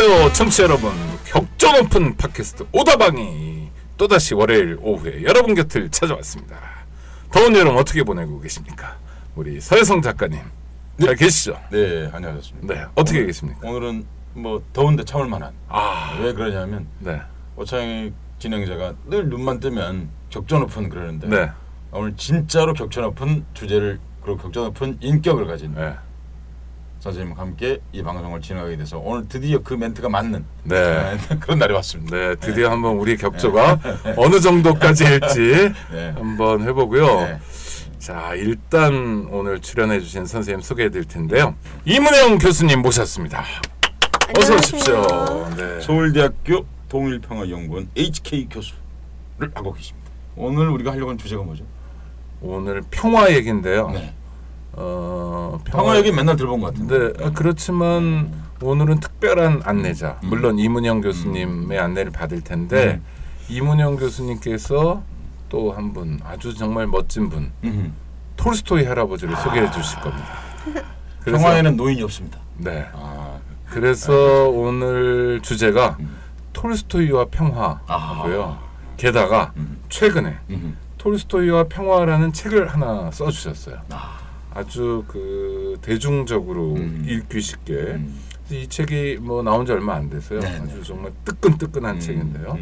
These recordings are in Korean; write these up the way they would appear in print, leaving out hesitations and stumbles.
안녕하세요 청취자 여러분. 격조 높은 팟캐스트 오다방이 또다시 월요일 오후에 여러분 곁을 찾아왔습니다. 더운 여름 어떻게 보내고 계십니까? 우리 서혜성 작가님 잘 계시죠? 네, 안녕하셨습니다. 네, 어떻게 계십니까? 오늘은 뭐 더운데 참을 만한. 왜 그러냐면 네. 오창희 진행자가 늘 눈만 뜨면 격조 높은 그러는데 네. 오늘 진짜로 격조 높은 주제를 그리고 격조 높은 인격을 가진 선생님과 함께 이 방송을 진행하게 돼서 오늘 드디어 그 멘트가 맞는 그런 날이 왔습니다. 네, 드디어 한번 우리 격조가 어느 정도까지 할지 한번 해보고요. 자, 일단 오늘 출연해 주신 선생님 소개해 드릴 텐데요. 이문영 교수님 모셨습니다. 어서 오십시오. 네. 서울대학교 동일평화연구원 HK 교수를 하고 계십니다. 오늘 우리가 하려고 하는 주제가 뭐죠? 오늘 평화 얘기인데요. 평화 얘기 맨날 들어본 것 같은데. 네, 그렇지만 오늘은 특별한 안내자. 물론 이문영 교수님의 안내를 받을 텐데 이문영 교수님께서 또 한 분 아주 정말 멋진 분 톨스토이 할아버지를 소개해 주실 겁니다. 평화에는 노인이 없습니다. 네. 그래서 오늘 주제가 톨스토이와 평화고요. 게다가 최근에 톨스토이와 평화라는 책을 하나 써주셨어요. 아주 그 대중적으로 읽기 쉽게. 이 책이 뭐 나온 지 얼마 안 돼서요. 아주 정말 뜨끈뜨끈한 책인데요.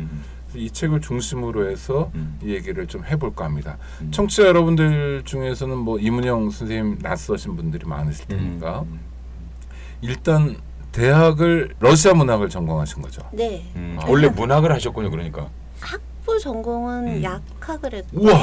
이 책을 중심으로 해서 이 얘기를 좀 해볼까 합니다. 청취자 여러분들 중에서는 뭐 이문영 선생님 낯서신 분들이 많으실 테니까 일단 대학을 러시아 문학을 전공하신 거죠? 네. 원래 문학을 하셨군요. 그러니까. 학부 전공은 약학을 했고. 우와.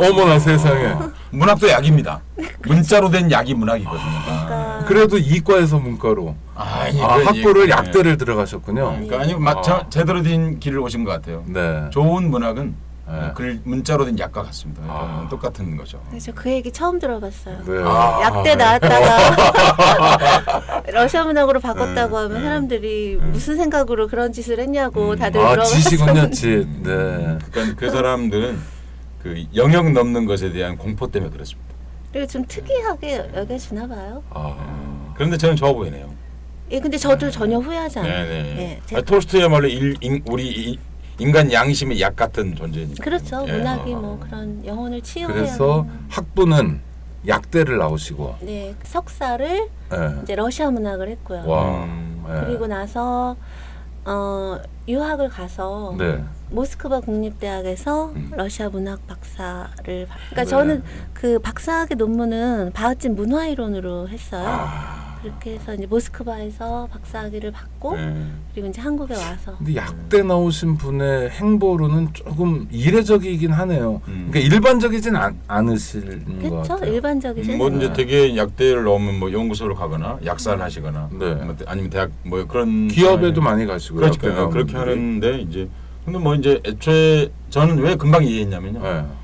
어머나 세상에. 문학도 약입니다. 문자로 된 약이 문학이거든요. 그러니까 그래도 이과에서 문과로. 학부를 약대를 들어가셨군요. 그러니까 제대로 된 길을 오신 것 같아요. 네. 좋은 문학은 문자로 된 약과 같습니다. 그러니까 똑같은 거죠. 그래서 그 얘기 처음 들어봤어요. 네. 약대 나왔다가 러시아 문학으로 바꿨다고 하면 사람들이 무슨 생각으로 그런 짓을 했냐고 다들 물어봤어요. 지식은요, 네. 그러니까 그 사람들은 그 영역 넘는 것에 대한 공포 때문에 그렇습니다. 그리고 좀 특이하게 여겨지나 봐요. 그런데 저는 좋아 보이네요. 예, 근데 저도 전혀 후회하지 않아요. 네. 톨스토이야말로 우리 인간 양심의 약 같은 존재니까. 그렇죠. 문학이 뭐 그런 영혼을 치유해야. 그래서 학부는 약대를 나오시고. 네, 석사를 이제 러시아 문학을 했고요. 그리고 나서 유학을 가서 모스크바 국립대학에서 러시아 문학 박사를. 그러니까 저는 그 박사학위 논문은 바흐진 문화이론으로 했어요. 그렇게 해서 이제 모스크바에서 박사학위를 받고 그리고 이제 한국에 와서. 근데 약대 나오신 분의 행보로는 조금 이례적이긴 하네요. 그러니까 일반적이진 않으실 것 같아요. 그렇죠. 일반적이진. 뭐 이제 되게 약대를 넣으면 뭐 연구소를 가거나 약사를 하시거나 아니면 대학 뭐 그런 기업에도 많이 가시고요. 그렇죠. 그렇게 하는데 이제 근데 뭐 이제 애초에 저는 왜 금방 이해했냐면요.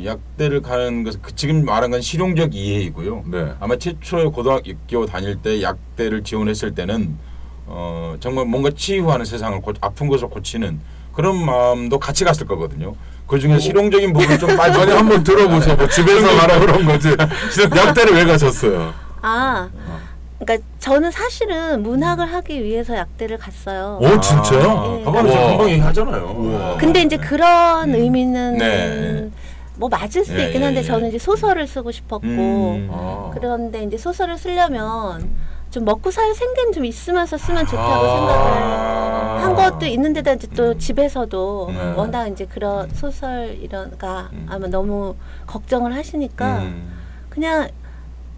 약대를 가는 것은 지금 말한 건 실용적 이해이고요. 아마 최초에 고등학교 다닐 때 약대를 지원했을 때는 정말 뭔가 치유하는 세상을 아픈 것을 고치는 그런 마음도 같이 갔을 거거든요. 그 중에 실용적인 부분을 좀 빨리 한번 들어보셔. 뭐 집에서 말하 그런 거지. 약대를 왜 가셨어요? 그러니까 저는 사실은 문학을 하기 위해서 약대를 갔어요. 진짜요? 금방 얘기하잖아요. 근데 이제 그런 의미는 뭐 맞을 수도 있긴 한데 저는 이제 소설을 쓰고 싶었고 그런데 이제 소설을 쓰려면 좀 먹고 살 생계는 좀 있으면서 쓰면 좋다고 생각을 한 것도 있는데다 이제 또 집에서도 워낙 이제 그런 소설 이런가 아마 너무 걱정을 하시니까 그냥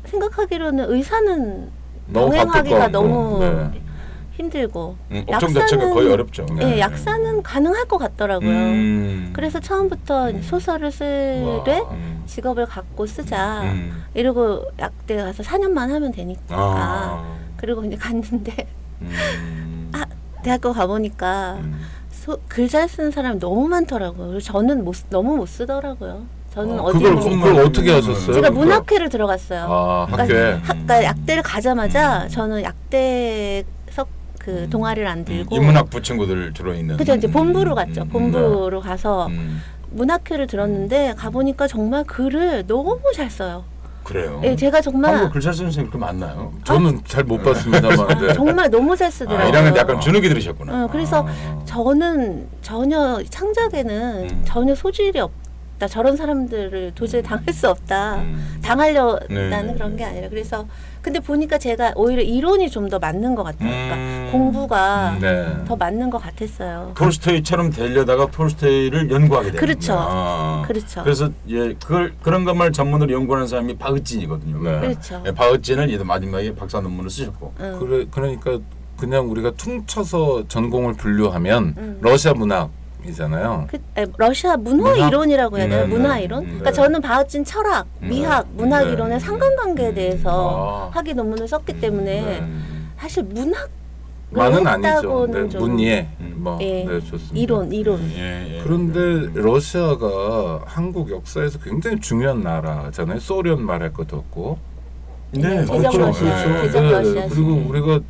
생각하기로는 의사는 병행하기가 너무 힘들고 업종 자체가 거의 어렵죠. 약사는 가능할 것 같더라고요. 그래서 처음부터 소설을 쓰되 직업을 갖고 쓰자 이러고 약대 가서 4년만 하면 되니까 그리고 이제 갔는데 대학교 가보니까 글 잘 쓰는 사람이 너무 많더라고요. 그래서 저는 너무 못 쓰더라고요. 저는 그걸 어떻게 하셨어요? 제가 문학회를 들어갔어요. 학회. 약대를 가자마자 저는 약대석 그 동아리를 안 들고 인문학부 친구들 주로 있는. 그죠. 이제 본부로 갔죠. 본부로 가서 문학회를 들었는데 가보니까 정말 글을 너무 잘 써요. 그래요. 네, 제가 정말 한국 글자 쓰는 선생님 그렇게 많나요? 저는 잘 못 봤습니다만. 네. 정말 너무 잘 쓰더라고요. 1학년 때 약간 주눅이 들으셨구나. 그래서 저는 전혀 창작에는 전혀 소질이 없다. 저런 사람들을 도저히 당할 수 없다. 당하려는 그런 게 아니라 그래서 근데 보니까 제가 오히려 이론이 좀 더 맞는 것 같아요. 그러니까 공부가 더 맞는 것 같았어요. 톨스토이처럼 되려다가 톨스토이를 연구하게 되는 그렇죠. 그렇죠. 그래서 그런 것만 전문으로 연구하는 사람이 바흐진이거든요. 네. 그렇죠. 바흐진을 마지막에 박사 논문을 쓰셨고. 그러니까 그냥 우리가 퉁쳐서 전공을 분류하면 러시아 문학이잖아요. 러시아 문화 이론이라고 해야 되나요? 문화 이론? 그러니까 저는 바흐진 철학, 미학, 문학 이론의 상관관계에 대해서 학위 논문을 썼기 때문에 사실 문학만은 아니죠. 문예 좋습니다. 이론. 그런데 러시아가 한국 역사에서 굉장히 중요한 나라잖아요. 소련 말할 것도 없고. 네, 대전 러시아. 그리고 우리가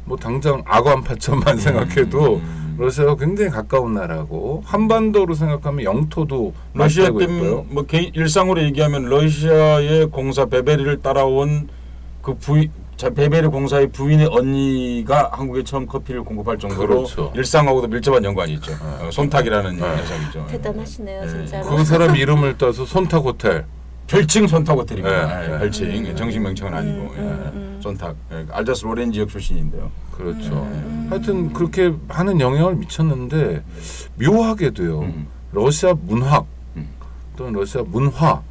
뭐 당장 아관파천만 생각해도 러시아가 굉장히 가까운 나라고 한반도로 생각하면 영토도 러시아 때문에 뭐 일상으로 얘기하면 러시아의 공사 베베리를 따라온 그 베베리 공사의 부인의 언니가 한국에 처음 커피를 공급할 정도로 일상하고도 밀접한 연관이 있죠. 손탁이라는 녀석이죠. 대단하시네요, 진짜로. 그 사람 이름을 따서 손탁 호텔. 별칭 손탁 호텔입니다. 별칭 정식 명칭은 아니고 손탁 알자스 로렌 지역 출신인데요. 그렇죠. 하여튼 그렇게 하는 영향을 미쳤는데 묘하게도요. 러시아 문학 또는 러시아 문화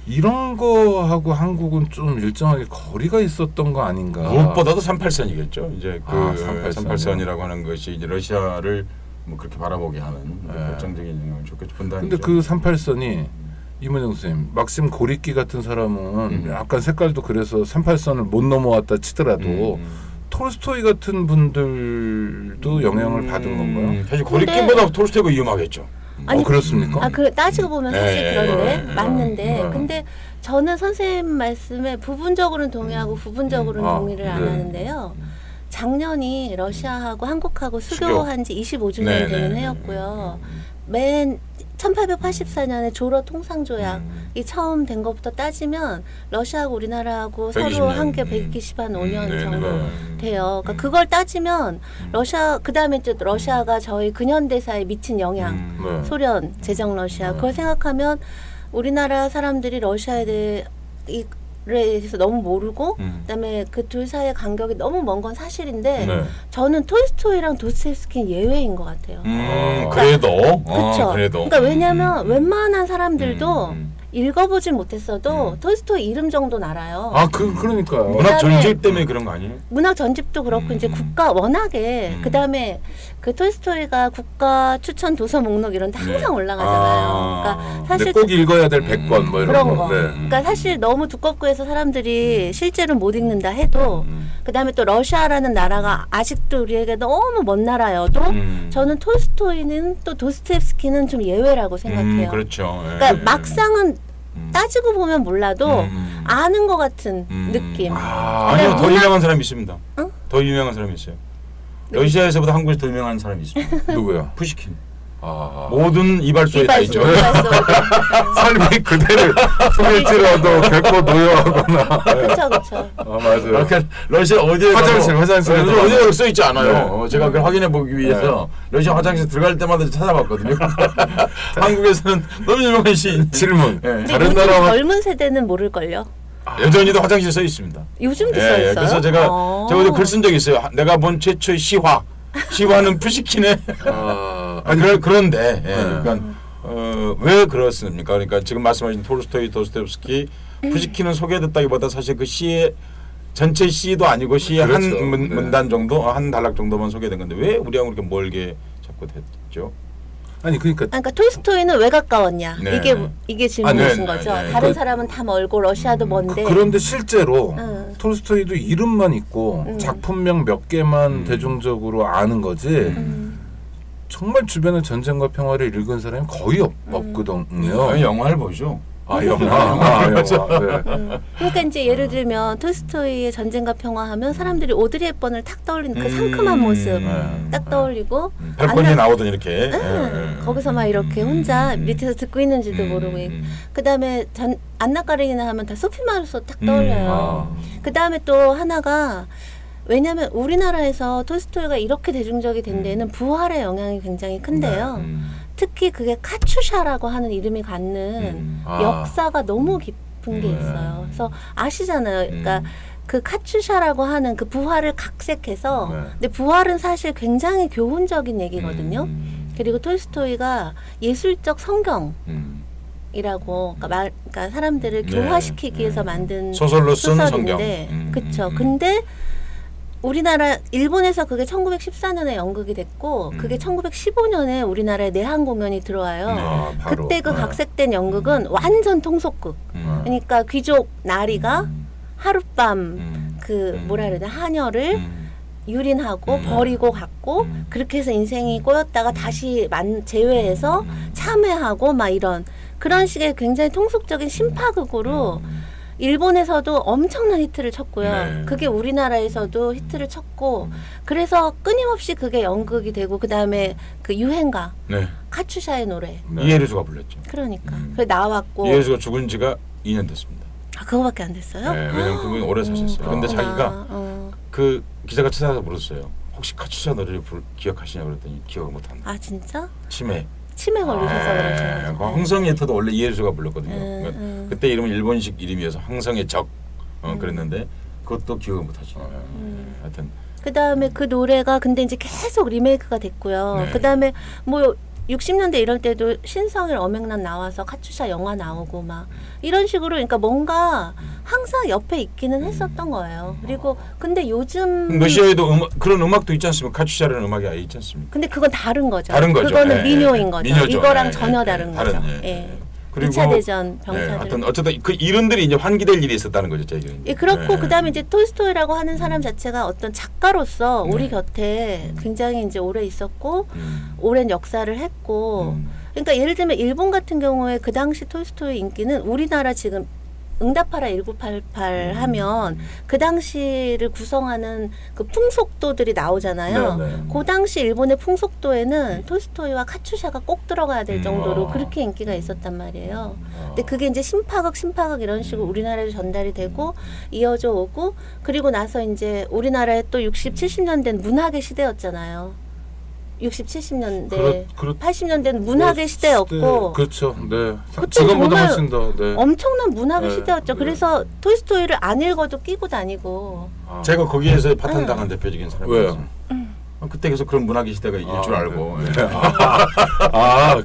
이런 거하고 한국은 좀 일정하게 거리가 있었던 거 아닌가. 무엇보다도 38선이겠죠. 이제 그 38선이라고 하는 것이 이제 러시아를 뭐 그렇게 바라보게 하는 결정적인 영향을 줬겠죠. 근데 그 38선이 이문영 선생님, 막심 고리끼 같은 사람은 약간 색깔도 그래서 38선을 못 넘어왔다 치더라도 톨스토이 같은 분들도 영향을 받은 건가요? 사실 고리끼보다 톨스토이가 위험하겠죠. 아니, 그렇습니까? 따지고 보면 사실 그런데 맞는데 근데 저는 선생님 말씀에 부분적으로는 동의하고 부분적으로는 동의를 안 하는데요. 작년이 러시아하고 한국하고 수교한 지 25주년 되는 해였고요. 맨 1884년에 조러 통상조약이 처음 된 것부터 따지면 러시아하고 우리나라하고 서로 한계 125년 정도 돼요. 그러니까 그걸 따지면 러시아 그다음에 또 러시아가 저희 근현대사에 미친 영향, 소련, 제정 러시아 그걸 생각하면 우리나라 사람들이 러시아에 대해서 너무 모르고 그다음에 그 둘 사이의 간격이 너무 먼 건 사실인데 저는 톨스토이랑 도스토옙스키는 예외인 것 같아요. 그래도 그렇죠. 그러니까 왜냐하면 웬만한 사람들도 읽어보질 못했어도 톨스토이 이름 정도는 알아요. 그러니까요. 문학 전집 때문에 그런 거 아니에요? 문학 전집도 그렇고 이제 국가 워낙에 그다음에 그 톨스토이가 국가 추천 도서 목록 이런 데 항상 올라가잖아요. 그러니까 사실 꼭 읽어야 될 100권 뭐 이런 거. 그러니까 사실 너무 두껍고 해서 사람들이 실제로 못 읽는다 해도 그다음에 또 러시아라는 나라가 아직도 우리에게 너무 먼 나라여도 저는 톨스토이는 또 도스토옙스키는 좀 예외라고 생각해요. 그렇죠. 그러니까 막상은 따지고 보면 몰라도 아는 것 같은 느낌. 아니요, 더 유명한 사람이 있습니다. 더 유명한 사람이 있어요. 러시아에서보다 한국에서 더 유명한 사람이 있습니다. 누구요? 푸시킨. 모든 이발소에 다 있죠. 삶이 그대를 통일지라도 결코 노여하거나. 그렇죠. 맞아요. 그러니까 러시아 어디에 화장실에 어디에 써 있지 않아요. 제가 그걸 확인해 보기 위해서 러시아 화장실 들어갈 때마다 찾아봤거든요. 한국에서는 너무 유명한 시인. 질문. 다른 나라 젊은 세대는 모를걸요. 여전히도 화장실에 써 있습니다. 요즘도 써 있어요. 그래서 제가 어제 글 쓴 적이 있어요. 내가 본 최초의 시화는 푸시킨의 그런데 그러니까 왜 그렇습니까? 그러니까 지금 말씀하신 톨스토이, 도스토옙스키, 푸시킨은 소개됐다기보다 사실 그 시의 전체 시도 아니고 시의 한 문단 정도, 한 단락 정도만 소개된 건데 왜 우리하고 그렇게 멀게 자꾸 됐죠? 그러니까 톨스토이는 왜 가까웠냐 이게 질문이신 거죠. 다른 사람은 다 멀고 러시아도 먼데. 그런데 실제로 톨스토이도 이름만 있고 작품명 몇 개만 대중적으로 아는 거지. 정말 주변의 전쟁과 평화를 읽은 사람이 거의 없거든요. 영화를 보죠. 영화. 네. 그러니까 이제 예를 들면 톨스토이의 전쟁과 평화하면 사람들이 오드리 헵번을 탁 떠올리는 그 상큼한 모습 딱 떠올리고 발코니에 나오던 이렇게 거기서 막 이렇게 혼자 밑에서 듣고 있는지도 모르고 그다음에 안나 까레니나 하면 다 소피 마르소 딱 떠올려요. 그다음에 또 하나가 왜냐하면 우리나라에서 톨스토이가 이렇게 대중적이 된 데는 부활의 영향이 굉장히 큰데요. 특히 그게 카츄샤라고 하는 이름이 갖는 역사가 너무 깊은 게 있어요. 그래서 아시잖아요. 그러니까 그 카츄샤라고 하는 그 부활을 각색해서 근데 부활은 사실 굉장히 교훈적인 얘기거든요. 그리고 톨스토이가 예술적 성경 이라고 그러니까 사람들을 교화시키기 위해서 만든 소설로 쓴 소설인데 그렇죠. 근데 우리나라 일본에서 그게 1914년에 연극이 됐고 그게 1915년에 우리나라에 내한 공연이 들어와요. 그때 그 각색된 연극은 완전 통속극. 그러니까 귀족 나리가 하룻밤 그 뭐라 그래야 되나 하녀를 유린하고 버리고 갔고 그렇게 해서 인생이 꼬였다가 다시 재회해서 참회하고 막 이런 그런 식의 굉장히 통속적인 신파극으로 일본에서도 엄청난 히트를 쳤고요. 그게 우리나라에서도 히트를 쳤고 그래서 끊임없이 그게 연극이 되고 그 다음에 그 유행가 카츄샤의 노래 이해리수가 불렀죠. 그러니까 그 나왔고 이해리수가 죽은 지가 2년 됐습니다. 그거밖에 안 됐어요? 네, 왜냐면 그분이 오래 사셨어요. 근데 자기가 그 기자가 찾아서 물었어요. 혹시 카츄샤 노래를 기억하시냐고 그랬더니 기억을 못한다. 아 진짜? 치매 걸리셔서 그러시는 거죠. 황성예터도 원래 이해리수가 불렀거든요. 그때 이름은 일본식 이름이어서 황성의 적 그랬는데 그것도 기억을 못하죠. 하여튼 그 다음에 그 노래가 근데 이제 계속 리메이크가 됐고요. 그 다음에 뭐 60년대 이럴 때도 신성일 어맹란 나와서 카츄샤 영화 나오고 막 이런 식으로 그러니까 뭔가 항상 옆에 있기는 했었던 거예요. 그리고 근데 요즘 러시아에도 그런 음악도 있지 않습니까? 카츄샤라는 음악이 아예 있지 않습니까? 근데 그건 다른 거죠. 다른 거죠. 그거는 민요인 거죠. 민요죠. 이거랑 전혀 다른 거죠. 그리고 2차 대전 병사들. 어쨌든 그 이름들이 이제 환기될 일이 있었다는 거죠, 저희는. 그렇고 그다음에 이제 톨스토이라고 하는 사람 자체가 어떤 작가로서 우리 곁에 굉장히 이제 오래 있었고 오랜 역사를 했고. 그러니까 예를 들면 일본 같은 경우에 그 당시 톨스토이 인기는 우리나라 지금 응답하라 1988 하면 그 당시를 구성하는 그 풍속도들이 나오잖아요. 그 당시 일본의 풍속도에는 톨스토이와 카츄샤가 꼭 들어가야 될 정도로 그렇게 인기가 있었단 말이에요. 근데 그게 이제 신파극 이런 식으로 우리나라에 전달이 되고 이어져 오고 그리고 나서 이제 우리나라에 또 60, 70년대는 문학의 시대였잖아요. 60, 70년대, 80년대는 문학의 시대였고 그렇죠. 네. 지금보다 훨씬 더 엄청난 문학의 시대였죠. 그래서 톨스토이를 안 읽어도 끼고 다니고 제가 거기에서 파탄당한 대표적인 사람이었어요. 그때 계속 그런 문학의 시대가 일 줄 알고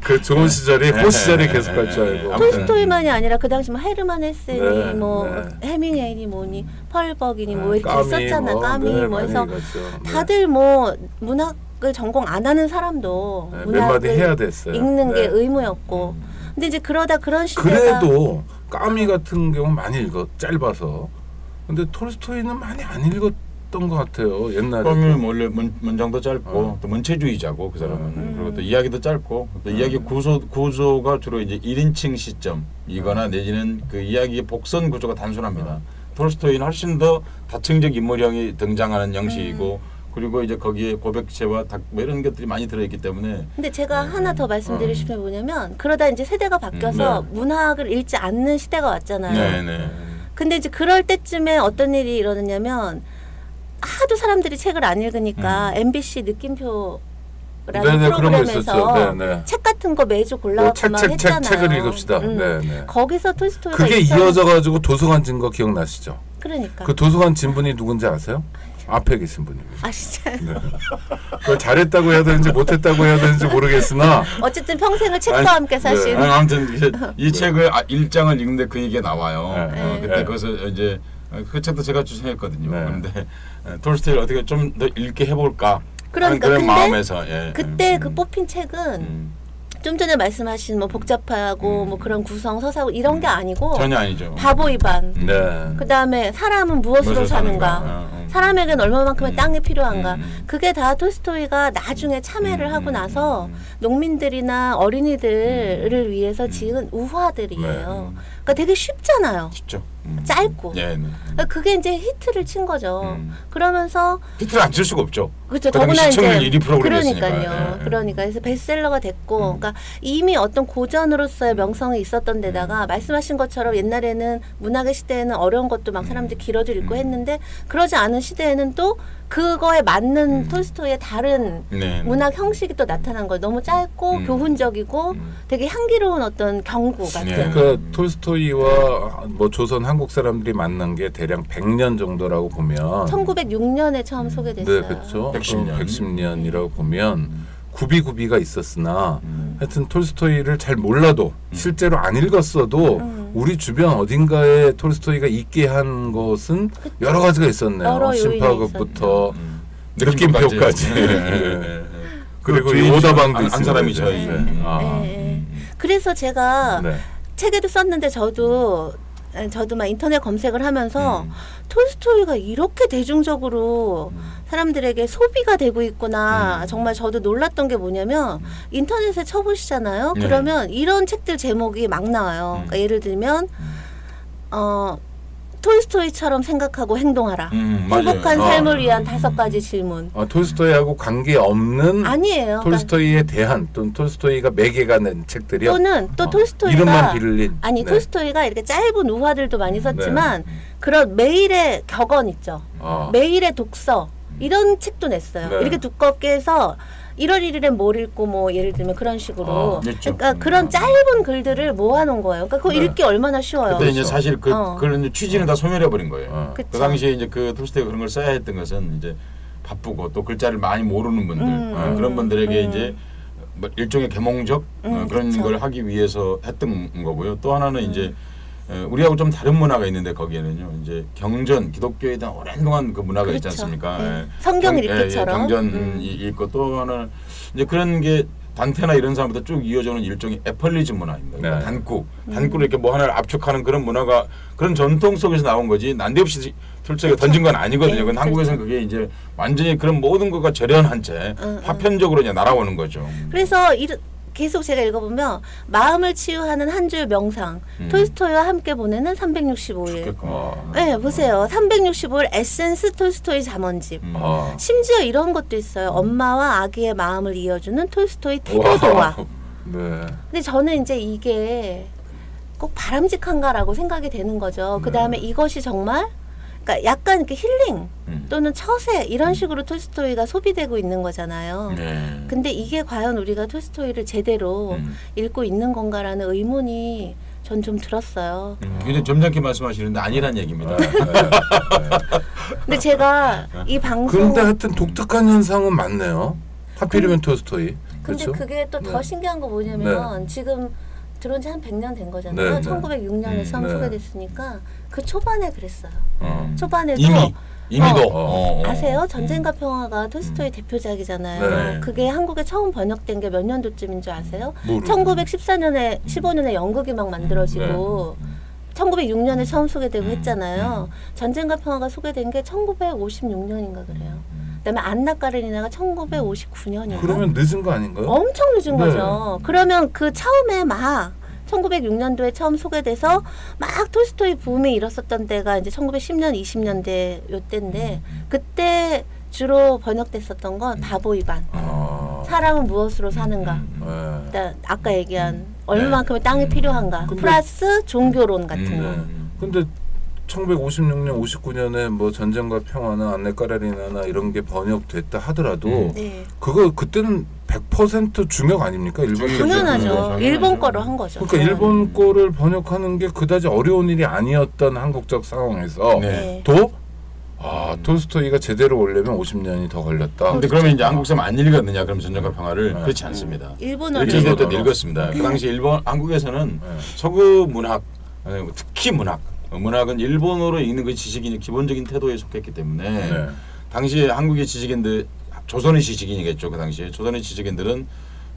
그 좋은 시절이 그 시절이 계속 갈 줄 알고 톨스토이만이 아니라 그 당시 뭐 헤르만 헤세니 뭐 해밍웨이니 뭐니 펄벅이니 뭐 이렇게 있었잖아. 까미 뭐 해서 다들 뭐 문학을 전공 안 하는 사람도 문학을 해야 됐어요. 읽는 게 의무였고 근데 이제 그러다 그런 시대가 그래도 까미 같은 경우 많이 짧아서 근데 톨스토이는 많이 안 읽었던 것 같아요. 옛날에 까미는 원래 문장도 짧고 또 문체주의자고 그 사람은 그리고 또 이야기도 짧고 또 이야기 구조가 주로 이제 1인칭 시점이거나 내지는 그 이야기의 복선 구조가 단순합니다. 톨스토이는 훨씬 더 다층적 인물형이 등장하는 형식이고 그리고 이제 거기에 고백체와 뭐 이런 것들이 많이 들어있기 때문에 근데 제가 하나 더 말씀드리고 싶은 게 뭐냐면 그러다 이제 세대가 바뀌어서 문학을 읽지 않는 시대가 왔잖아요. 근데 이제 그럴 때쯤에 어떤 일이 일어났냐면 하도 사람들이 책을 안 읽으니까 MBC 느낌표 라는 프로그램에서 책 같은 거 매주 골라갖고만 했잖아요. 책을 읽읍시다. 거기서 톨스토이가 그게 이어져가지고 도서관 진 거 기억나시죠? 그러니까 그 도서관 진 분이 누군지 아세요? 앞에 계신 분입니다. 아 진짜요? 그걸 잘했다고 해야 되는지 못했다고 해야 되는지 모르겠으나 어쨌든 평생을 책과 함께 사신 아무튼 이 책을 1장을 읽는데 그 얘기가 나와요. 그때 거기서 이제 그 책도 제가 추천했거든요. 그런데 톨스토이를 어떻게 좀 더 읽게 해볼까 그러니까 그런 마음에서 그때 그 뽑힌 책은 좀 전에 말씀하신 뭐 복잡하고 뭐 그런 구성 서사고 이런 게 아니고 전혀 아니죠. 바보 입안. 그다음에 사람은 무엇으로 사는가? 사람에게는 얼마만큼의 땅이 필요한가? 그게 다 톨스토이가 나중에 참회를 하고 나서 농민들이나 어린이들을 위해서 지은 우화들이에요. 그러니까 되게 쉽잖아요. 쉽죠. 짧고. 그러니까 그게 이제 히트를 친 거죠. 그러면서 히트를 안 칠 수가 없죠. 그렇죠. 더구나 이제 1위 그러니까요. 그러니까 그래서 베스트셀러가 됐고, 그러니까 이미 어떤 고전으로서의 명성이 있었던 데다가 말씀하신 것처럼 옛날에는 문학의 시대에는 어려운 것도 막 사람들이 길어도 읽고 했는데 그러지 않은 시대에는 또 그거에 맞는 톨스토이의 다른 문학 형식이 또 나타난 거예요. 너무 짧고 교훈적이고 되게 향기로운 어떤 경구 같은. 그 톨스토이와 뭐 조선 한국 사람들이 만난 게 대략 100년 정도라고 보면 1906년에 처음 소개됐어요. 네, 그렇죠. 110년이라고 보면 구비구비가 있었으나 하여튼 톨스토이를 잘 몰라도 실제로 안 읽었어도 우리 주변 어딘가에 톨스토이가 있게 한 것은 여러 가지가 있었네요. 심파극부터 느낌표까지. 그리고 오다방도 안 사람이 저희. 그래서 제가 책에도 썼는데 저도 막 인터넷 검색을 하면서 톨스토이가 이렇게 대중적으로 사람들에게 소비가 되고 있구나. 정말 저도 놀랐던 게 뭐냐면 인터넷에 쳐보시잖아요. 그러면 이런 책들 제목이 막 나와요. 그러니까 예를 들면 톨스토이처럼 생각하고 행동하라. 행복한 삶을 위한 5가지 질문. 톨스토이하고 관계없는 아니에요. 톨스토이에 대한 또는 톨스토이가 매개가 낸 책들이요. 또는 또 톨스토이가 이름만 빌린. 톨스토이가 이렇게 짧은 우화들도 많이 썼지만 그런 매일의 격언 있죠. 매일의 독서 이런 책도 냈어요. 이렇게 두껍게 해서 1월 1일엔 뭘 읽고 뭐 예를 들면 그런 식으로 그러니까 그런 짧은 글들을 모아놓은 거예요. 그러니까 그거 읽기 얼마나 쉬워요. 근데 이제 사실 그런 취지는 다 소멸해 버린 거예요. 그 당시에 이제 그 톨스토이가 그런 걸 써야 했던 것은 이제 바쁘고 또 글자를 많이 모르는 분들 그런 분들에게 이제 뭐 일종의 계몽적 그런 걸 하기 위해서 했던 거고요. 또 하나는 이제 우리하고 좀 다른 문화가 있는데 거기에는요 이제 경전 기독교에 대한 오랜 동안 그 문화가 있지 않습니까? 성경 읽기처럼 경전 읽고 또 하나는 이제 그런 게 단테나 이런 사람부터 쭉 이어져오는 일종의 에펄리즘 문화입니다. 그러니까 단구로 이렇게 뭐 하나를 압축하는 그런 문화가 그런 전통 속에서 나온 거지 난데없이 톨스토이가 던진 건 아니거든요. 근데 한국에서는 그게 이제 완전히 그런 모든 것과 절연한 채 파편적으로 이제 날아오는 거죠. 그래서 계속 제가 읽어보면 마음을 치유하는 한 줄 명상 톨스토이와 함께 보내는 365일. 네, 보세요. 365일 에센스 톨스토이 잠언집. 심지어 이런 것도 있어요. 엄마와 아기의 마음을 이어주는 톨스토이 태교도화. 근데 저는 이제 이게 꼭 바람직한가라고 생각이 되는 거죠. 그 다음에 이것이 정말 그러니까 약간 이렇게 힐링 또는 처세 이런 식으로 톨스토이가 소비되고 있는 거잖아요. 근데 이게 과연 우리가 톨스토이를 제대로 읽고 있는 건가라는 의문이 전 좀 들었어요. 굉장히 점잖게 말씀하시는데 아니란 얘기입니다. 근데 제가 이 방송 근데 하여튼 독특한 현상은 많네요. 하필이면 톨스토이. 근데 그렇죠? 그게 또 더 신기한 거 뭐냐면 지금 들어온 지 한 100년 된 거잖아요. 1906년에 처음 소개됐으니까 그 초반에 그랬어요. 초반에도 이미도 아세요? 전쟁과 평화가 톨스토이 대표작이잖아요. 그게 한국에 처음 번역된 게 몇 년도쯤인 줄 아세요? 1914년에 15년에 연극이 막 만들어지고 1906년에 처음 소개되고 했잖아요. 전쟁과 평화가 소개된 게 1956년인가 그래요. 그다음에 안나 까레니나가 1959년인가? 그러면 늦은 거 아닌가요? 엄청 늦은 거죠. 그러면 그 처음에 막 1906년도에 처음 소개돼서 막 톨스토이 붐이 일었었던 때가 이제 1910년, 20년대 요때인데 그때 주로 번역됐었던 건 바보 입안. 사람은 무엇으로 사는가. 일단 아까 얘기한 얼마만큼의 땅이 필요한가. 플러스 종교론 같은 거. 근데 1956년, 59년에 뭐 전쟁과 평화나 안내 까레리나나 이런 게 번역됐다 하더라도 그거 그때는 100% 중역 아닙니까? 일본이 당연하죠. 일본 거로 한 거죠. 그러니까 일본 거를 번역하는 게 그다지 어려운 일이 아니었던 한국적 상황에서 또 톨스토이가 제대로 오려면 50년이 더 걸렸다. 근데 그러면 이제 한국 사람 안 읽었느냐? 그럼 전쟁과 평화를 그렇지 않습니다. 일본어로 읽었습니다. 그 당시 한국에서는 서구 문학, 특히 문학은 일본어로 읽는 그 지식인의 기본적인 태도에 속했기 때문에 당시 한국의 지식인들 조선의 지식인이겠죠. 그 당시에 조선의 지식인들은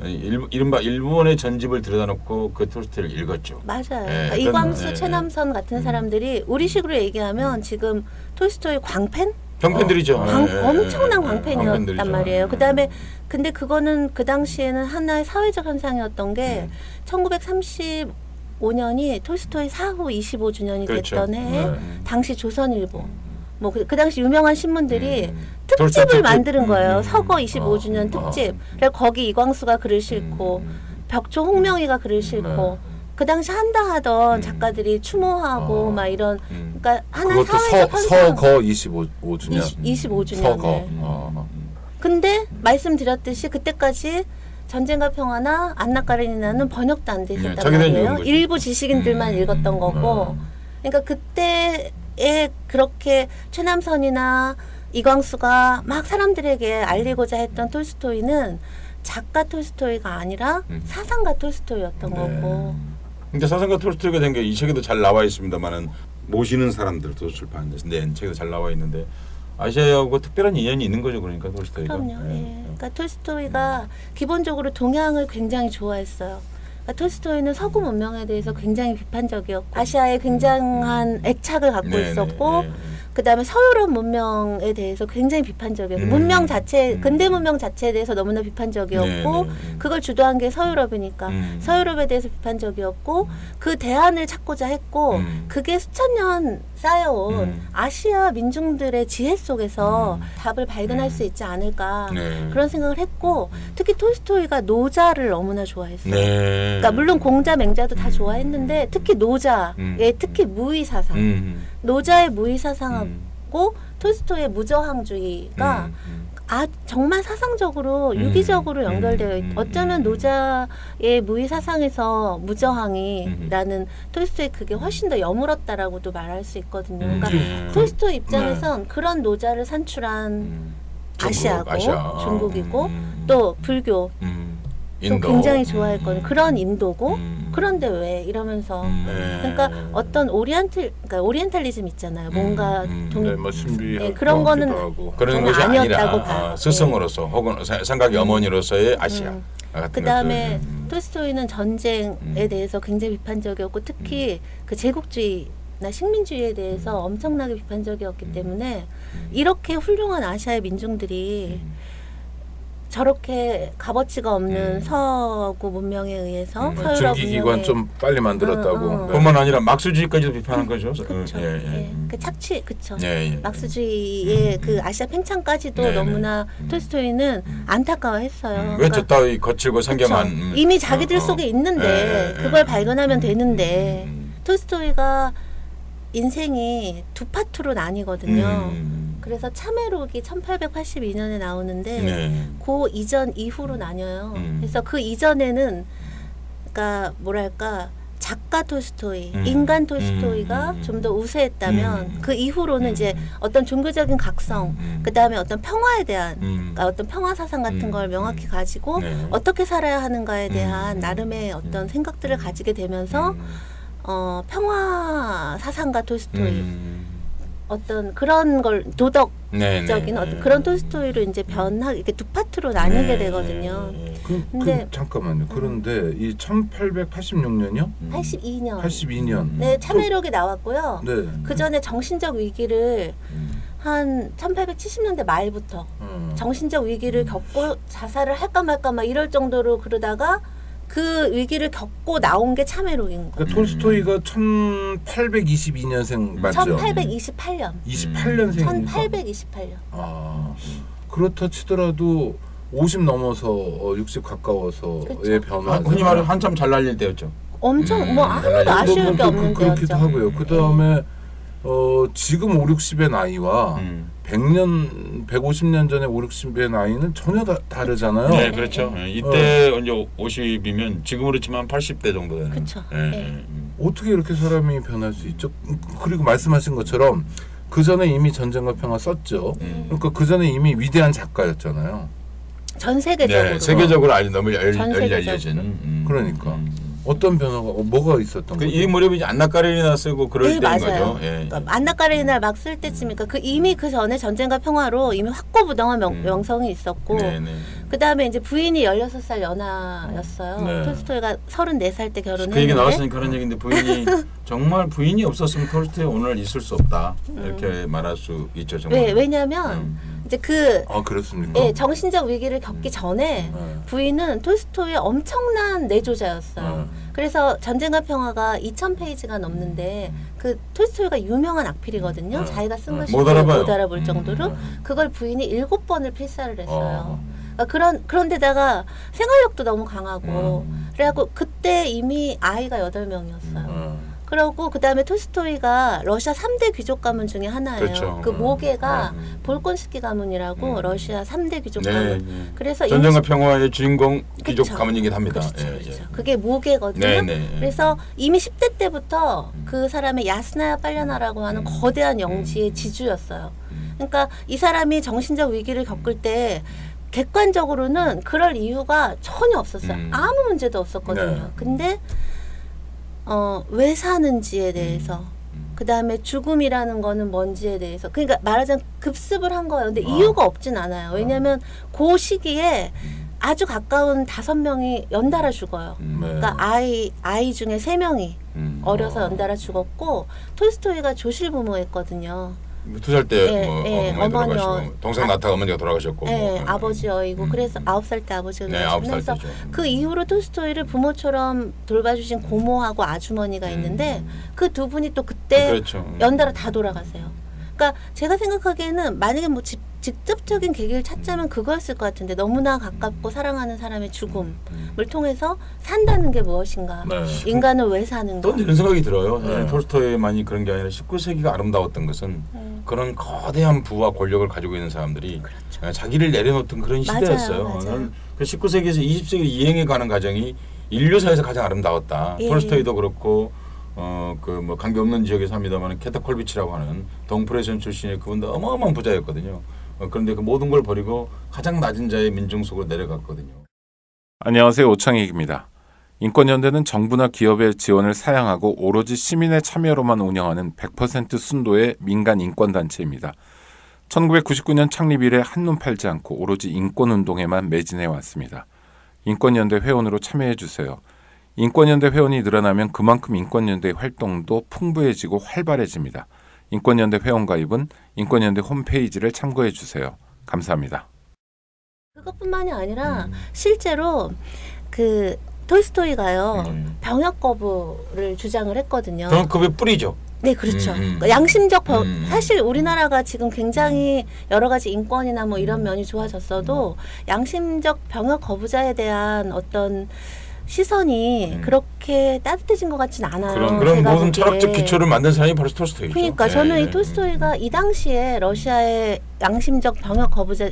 이른바 일본의 전집을 들여다놓고 그 톨스토이를 읽었죠. 맞아요. 그러니까 이광수, 최남선 같은 사람들이 우리식으로 얘기하면 지금 톨스토이 광팬? 광팬들이죠. 엄청난 광팬이었단 말이에요. 그다음에 근데 그거는 그 당시에는 하나의 사회적 현상이었던 게 1935년이 톨스토이 사후 25주년이 그렇죠. 됐던 해에 당시 조선일보 뭐 그 당시 유명한 신문들이 특집을 만드는 거예요. 서거 25주년 특집. 그래서 거기 이광수가 글을 싣고 벽초 홍명희가 글을 싣고 그 당시 한다 하던 작가들이 추모하고 막 이런 그러니까 하나의 사회적 현상. 서거 25주년. 25주년. 서거. 근데 말씀드렸듯이 그때까지 전쟁과 평화나 안나 까레니나는 번역도 안 돼 있었단 말이에요. 일부 지식인들만 읽었던 거고. 그러니까 그때에 그렇게 최남선이나 이광수가 막 사람들에게 알리고자 했던 톨스토이는 작가 톨스토이가 아니라 사상가 톨스토이였던 거고. 근데 사상가 톨스토이가 된 게 이 책에도 잘 나와 있습니다만은 모시는 사람들도 출판했는데 책에도 잘 나와 있는데 아시아하고 특별한 인연이 있는 거죠. 그러니까 톨스토이가. 그럼요. 그러니까 톨스토이가 기본적으로 동양을 굉장히 좋아했어요. 그러니까 톨스토이는 서구 문명에 대해서 굉장히 비판적이었고 아시아에 굉장한 애착을 갖고 있었고 그다음에 서유럽 문명에 대해서 굉장히 비판적이었고 문명 자체 근대 문명 자체에 대해서 너무나 비판적이었고 그걸 주도한 게 서유럽이니까 서유럽에 대해서 비판적이었고 그 대안을 찾고자 했고 그게 수천 년 쌓여온 아시아 민중들의 지혜 속에서 답을 발견할 수 있지 않을까 그런 생각을 했고 특히 톨스토이가 노자를 너무나 좋아했어요. 그러니까 물론 공자 맹자도 다 좋아했는데 특히 노자의 특히 무의 사상 노자의 무의 사상하고 톨스토이의 무저항주의가 정말 사상적으로 유기적으로 연결되어 어쩌면 노자의 무의 사상에서 무저항이라는 톨스토이 그게 훨씬 더 여물었다라고도 말할 수 있거든요. 그러니까 톨스토이 입장에선 그런 노자를 산출한 아시아고 중국이고 또 불교 또 굉장히 좋아했거든요. 그런 인도고 그런데 왜 이러면서 그러니까 어떤 오리엔탈리즘 있잖아요. 뭔가 그런 거는 그런 것이 아니라 스승으로서 혹은 생각의 어머니로서의 아시아. 그 다음에 톨스토이는 전쟁에 대해서 굉장히 비판적이었고 특히 그 제국주의나 식민주의에 대해서 엄청나게 비판적이었기 때문에 이렇게 훌륭한 아시아의 민중들이 저렇게 값어치가 없는 서구 문명에 의해서 서유럽 증기기관 좀 빨리 만들었다고. 뿐만 아니라 막수주의까지도 비판한 거죠. 그렇죠. 그 착취, 그렇죠. 막수주의의 그 아시아 팽창까지도 너무나 톨스토이는 안타까워했어요. 왜 저 따위 거칠고 상경한 이미 자기들 속에 있는데 그걸 발견하면 되는데 톨스토이가 인생이 두 파트로 나뉘거든요. 그래서 참회록이 1882년에 나오는데 그 이전 이후로 나뉘어요. 그래서 그 이전에는 그러니까 뭐랄까 작가 톨스토이, 인간 톨스토이가 좀 더 우세했다면 그 이후로는 이제 어떤 종교적인 각성, 그 다음에 어떤 평화에 대한 그러니까 어떤 평화 사상 같은 걸 명확히 가지고 어떻게 살아야 하는가에 대한 나름의 어떤 생각들을 가지게 되면서 평화 사상가 톨스토이 어떤 그런 걸 도덕적인 어떤 그런 톨스토이로 이제 이렇게 두 파트로 나뉘게 되거든요. 근데 잠깐만요. 그런데 이 1886년이요? 82년. 네, 참회록이 나왔고요. 그 전에 정신적 위기를 한 1870년대 말부터 정신적 위기를 겪고 자살을 할까 말까 막 이럴 정도로 그러다가 그 위기를 겪고 나온 게 참회록인 거예요. 그러니까 톨스토이가 1822년생 맞죠? 1828년. 28년생이니까. 1828년. 그렇다 치더라도 50 넘어서 60 가까워서의 변화. 흔히 말해 한참 잘 날릴 때였죠. 엄청 뭐 아무도 아쉬울 게 없는 때였죠. 그렇기도 하고요. 그 다음에 지금 5, 60의 나이와 100년, 150년 전에 5, 60의 나이는 전혀 다르잖아요. 네, 그렇죠. 이때 이제 50이면 지금으로 치면 80대 정도 되는. 그렇죠. 어떻게 이렇게 사람이 변할 수 있죠? 그리고 말씀하신 것처럼 그 전에 이미 전쟁과 평화 썼죠. 그러니까 그 전에 이미 위대한 작가였잖아요. 전 세계적으로. 네, 세계적으로 너무 알려진. 그러니까. 어떤 변화가 뭐가 있었던 거죠? 이 무렵에 이제 안나 까레니나 쓰고 그럴 때인 맞아요. 거죠. 그러니까 안나 까레니나 막 쓸 때쯤이니까 이미 그 전에 전쟁과 평화로 이미 확고부동한 명성이 있었고 그다음에 이제 부인이 16살 연하였어요. 네. 톨스토이가 34살 때 결혼했는데 그 얘기 나왔으니까 그런 얘기인데 부인이 정말 부인이 없었으면 톨스토이 오늘 있을 수 없다. 이렇게 말할 수 있죠. 정말. 왜냐하면 이제 그렇습니까? 예, 정신적 위기를 겪기 전에 부인은 톨스토이의 엄청난 내조자였어요. 그래서 전쟁과 평화가 2000페이지가 넘는데 그 톨스토이가 유명한 악필이거든요. 자기가 쓴 것이 못 알아볼 정도로 그걸 부인이 7번을 필사를 했어요. 그런데다가 생활력도 너무 강하고 그래갖고 그때 이미 아이가 8명이었어요. 그러고 그다음에 톨스토이가 러시아 3대 귀족 가문 중에 하나예요. 그렇죠. 그 모계가 볼콘스키 가문이라고 러시아 3대 귀족 가문. 그래서 전쟁과 평화의 주인공 귀족 가문이긴 합니다. 그렇죠. 그게 모계거든요. 그래서 이미 10대 때부터 그 사람의 야스나야 빨려나라고 하는 거대한 영지의 지주였어요. 그러니까 이 사람이 정신적 위기를 겪을 때 객관적으로는 그럴 이유가 전혀 없었어요. 아무 문제도 없었거든요. 근데 왜 사는지에 대해서 그 다음에 죽음이라는 거는 뭔지에 대해서 그러니까 말하자면 급습을 한 거예요. 근데 이유가 없진 않아요. 왜냐하면 그 시기에 아주 가까운 5명이 연달아 죽어요. 그러니까 아이 중에 3명이 어려서 연달아 죽었고 톨스토이가 조실부모였거든요. 2살 때 어머니 돌아가시고 동생 나타 어머니가 돌아가셨고 아버지 어이고 그래서 9살 때 아버지가 돌아가시면서 그 이후로 톨스토이를 부모처럼 돌봐주신 고모하고 아주머니가 있는데 그 두 분이 또 그때 연달아 다 돌아가세요. 그러니까 제가 생각하기에는 만약에 뭐 직접적인 계기를 찾자면 그거였을 것 같은데 너무나 가깝고 사랑하는 사람의 죽음을 통해서 산다는 게 무엇인가? 인간은 왜 사는가? 또 이런 생각이 들어요. 톨스토이만이 그런 게 아니라 19세기가 아름다웠던 것은 그런 거대한 부와 권력을 가지고 있는 사람들이 자기를 내려놓던 그런 시대였어요. 맞아요. 그 19세기에서 20세기를 이행해 가는 과정이 인류사에서 가장 아름다웠다. 톨스토이도 그렇고 그 뭐 관계 없는 지역에 삽니다만 케타 콜비치라고 하는 동프레션 출신의 그분도 어마어마한 부자였거든요. 그런데 그 모든 걸 버리고 가장 낮은 자의 민중 속으로 내려갔거든요. 안녕하세요. 오창익입니다. 인권연대는 정부나 기업의 지원을 사양하고 오로지 시민의 참여로만 운영하는 100% 순도의 민간 인권단체입니다. 1999년 창립 이래 한눈 팔지 않고 오로지 인권운동에만 매진해 왔습니다. 인권연대 회원으로 참여해 주세요. 인권연대 회원이 늘어나면 그만큼 인권연대의 활동도 풍부해지고 활발해집니다. 인권연대 회원가입은 인권연대 홈페이지를 참고해 주세요. 감사합니다. 그것뿐만이 아니라 실제로 그 톨스토이가요 병역 거부를 주장을 했거든요. 병역 거부의 뿌리죠. 네, 그렇죠. 양심적 사실 우리나라가 지금 굉장히 여러 가지 인권이나 뭐 이런 면이 좋아졌어도 양심적 병역 거부자에 대한 어떤 시선이 그렇게 따뜻해진 것 같진 않아요. 그런 모든 철학적 기초를 만든 사람이 바로 톨스토이죠. 그러니까 저는 이 톨스토이가 이 당시에 러시아의 양심적 병역 거부자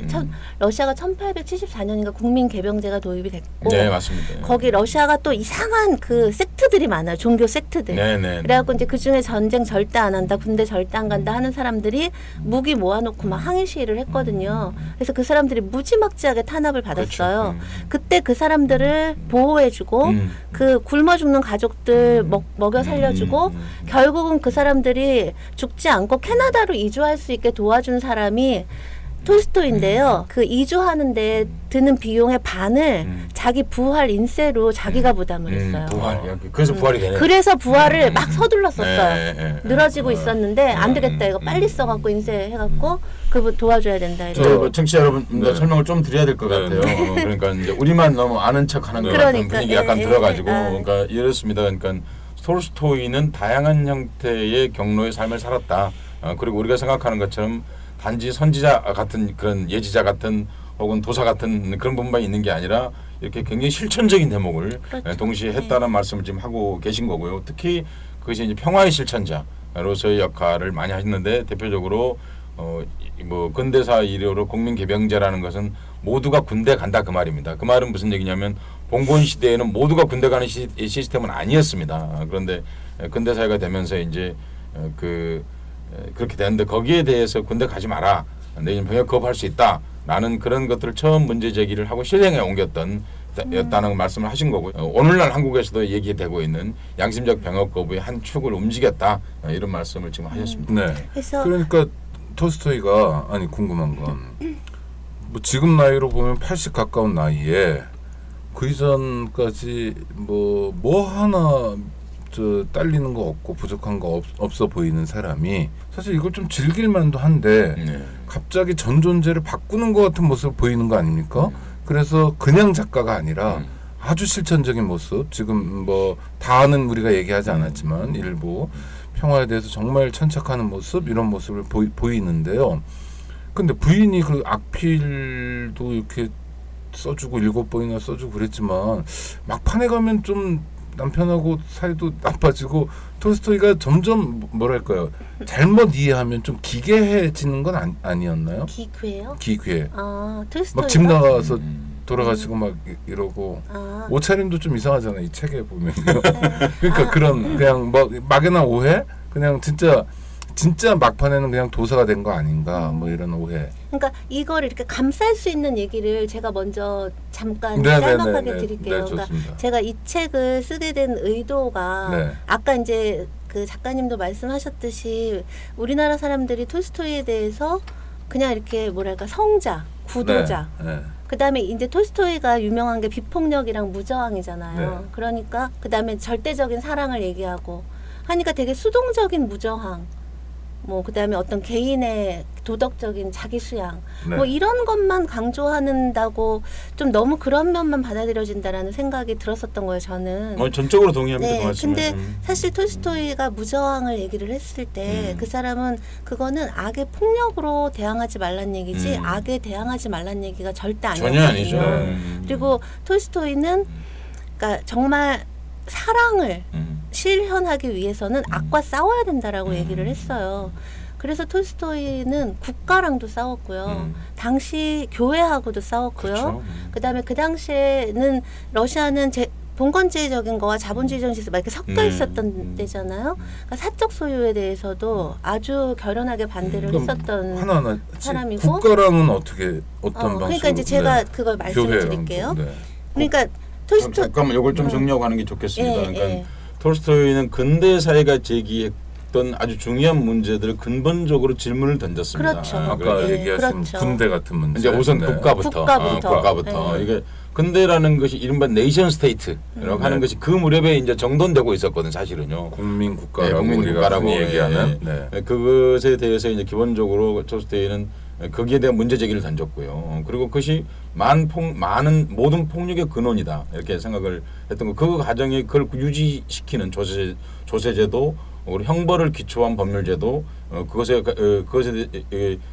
러시아가 1874년인가 국민 개병제가 도입이 됐고 맞습니다. 거기 러시아가 또 이상한 그 섹트들이 많아요. 종교 섹트들. 그래갖고 이제 그중에 전쟁 절대 안 한다, 군대 절대 안 간다 하는 사람들이 무기 모아놓고 막 항의 시위를 했거든요. 그래서 그 사람들이 무지막지하게 탄압을 받았어요. 그때 그 사람들을 보호해주고 그 굶어 죽는 가족들 먹여 살려주고 결국은 그 사람들이 죽지 않고 캐나다로 이주할 수 있게 도와준 사람이 톨스토이인데요. 그 이주하는데 드는 비용의 반을 자기 부활 인세로 자기가 부담을 했어요. 그래서 부활이 되네. 그래서 부활을 막 서둘렀었어요. 늘어지고 있었는데 안 되겠다. 이거 빨리 써갖고 인세 해갖고 그분 도와줘야 된다. 청취자 여러분 설명을 좀 드려야 될 것 같아요. 그러니까 이제 우리만 너무 아는 척하는 것 같은 분위기 약간 들어가지고 그러니까 이렇습니다. 그러니까 톨스토이는 다양한 형태의 경로의 삶을 살았다. 그리고 우리가 생각하는 것처럼 단지 선지자 같은 그런 예지자 같은 혹은 도사 같은 그런 부분만 있는 게 아니라 이렇게 굉장히 실천적인 대목을 동시에 했다는 말씀을 지금 하고 계신 거고요. 특히 그것이 이제 평화의 실천자로서의 역할을 많이 하셨는데 대표적으로 뭐 근대사 이래로 국민개병제라는 것은 모두가 군대 간다 그 말입니다. 그 말은 무슨 얘기냐면 봉건 시대에는 모두가 군대 가는 시스템은 아니었습니다. 그런데 근대사회가 되면서 이제 그렇게 되는데 거기에 대해서 군대 가지 마라. 내년 병역 거부할 수 있다. 라는 그런 것들을 처음 문제 제기를 하고 실행에 옮겼던 였다는 말씀을 하신 거고요. 오늘날 한국에서도 얘기되고 있는 양심적 병역 거부의 한 축을 움직였다. 이런 말씀을 지금 하셨습니다. 네. 그러니까 톨스토이가 궁금한 건 뭐 지금 나이로 보면 80 가까운 나이에 그 이전까지 뭐 하나 딸리는 거 없고 부족한 거 없어 보이는 사람이 사실 이걸 좀 즐길 만도 한데 갑자기 전 존재를 바꾸는 것 같은 모습을 보이는 거 아닙니까? 그래서 그냥 작가가 아니라 아주 실천적인 모습, 지금 뭐 다는 우리가 얘기하지 않았지만 일부 평화에 대해서 정말 천착하는 모습, 이런 모습을 보이는데요. 근데 부인이 그 악필도 이렇게 써주고 7번이나 써주고 그랬지만 막판에 가면 좀 남편하고 사이도 나빠지고 톨스토이가 점점 뭐랄까요, 잘못 이해하면 좀 기괴해지는 건 아니었나요? 기괴요? 기괴. 톨스토이가? 막 집 나가서 돌아가시고 막 이러고 옷차림도 좀 이상하잖아요, 이 책에 보면요. 그러니까 그런 그냥 뭐 막연한 오해, 그냥 진짜 막판에는 그냥 도사가 된 거 아닌가, 뭐 이런 오해. 그러니까 이걸 이렇게 감쌀 수 있는 얘기를 제가 먼저 잠깐 짤막하게 드릴게요. 그러니까 제가 이 책을 쓰게 된 의도가 아까 이제 그 작가님도 말씀하셨듯이 우리나라 사람들이 톨스토이에 대해서 그냥 이렇게 뭐랄까 성자, 구도자. 그다음에 이제 톨스토이가 유명한 게 비폭력이랑 무저항이잖아요. 그러니까 그다음에 절대적인 사랑을 얘기하고 하니까 되게 수동적인 무저항. 뭐 그다음에 어떤 개인의 도덕적인 자기 수양 뭐 이런 것만 강조한다고 좀 너무 그런 면만 받아들여진다라는 생각이 들었었던 거예요, 저는. 전적으로 동의합니다. 네, 근데 사실 톨스토이가 무저항을 얘기를 했을 때 그 사람은 그거는 악의 폭력으로 대항하지 말란 얘기지 악에 대항하지 말란 얘기가 절대 아니거든요. 전혀 아니죠. 그리고 톨스토이는 그러니까 정말 사랑을 실현하기 위해서는 악과 싸워야 된다라고 얘기를 했어요. 그래서 톨스토이는 국가랑도 싸웠고요. 당시 교회하고도 싸웠고요. 그다음에 그 당시에는 러시아는 봉건주의적인 거와 자본주의적인 시스템 이렇게 섞여 있었던 때잖아요. 그러니까 사적 소유에 대해서도 아주 결연하게 반대를 했었던 하나하나 사람이고. 국가랑은 어떤 방식으로? 그러니까 이제 제가 그걸 말씀을 드릴게요. 그러니까 잠깐만 이걸 좀 정리하고 하는 게 좋겠습니다. 그러니까 톨스토이는 근대사회가 제기했던 아주 중요한 문제들을 근본적으로 질문을 던졌습니다. 그렇죠. 아까 얘기하신 군대 같은 문제. 이제 우선 국가부터. 이게 근대라는 것이 이른바 네이션 스테이트라고 하는 것이 그 무렵에 이제 정돈되고 있었거든, 사실은요. 국민국가라고 얘기하는. 그것에 대해서 이제 기본적으로 톨스토이는 거기에 대한 문제 제기를 던졌고요. 그리고 그것이 많은 모든 폭력의 근원이다, 이렇게 생각을 했던 거. 그 과정에 그걸 유지시키는 조세제도, 형벌을 기초한 법률제도, 그것에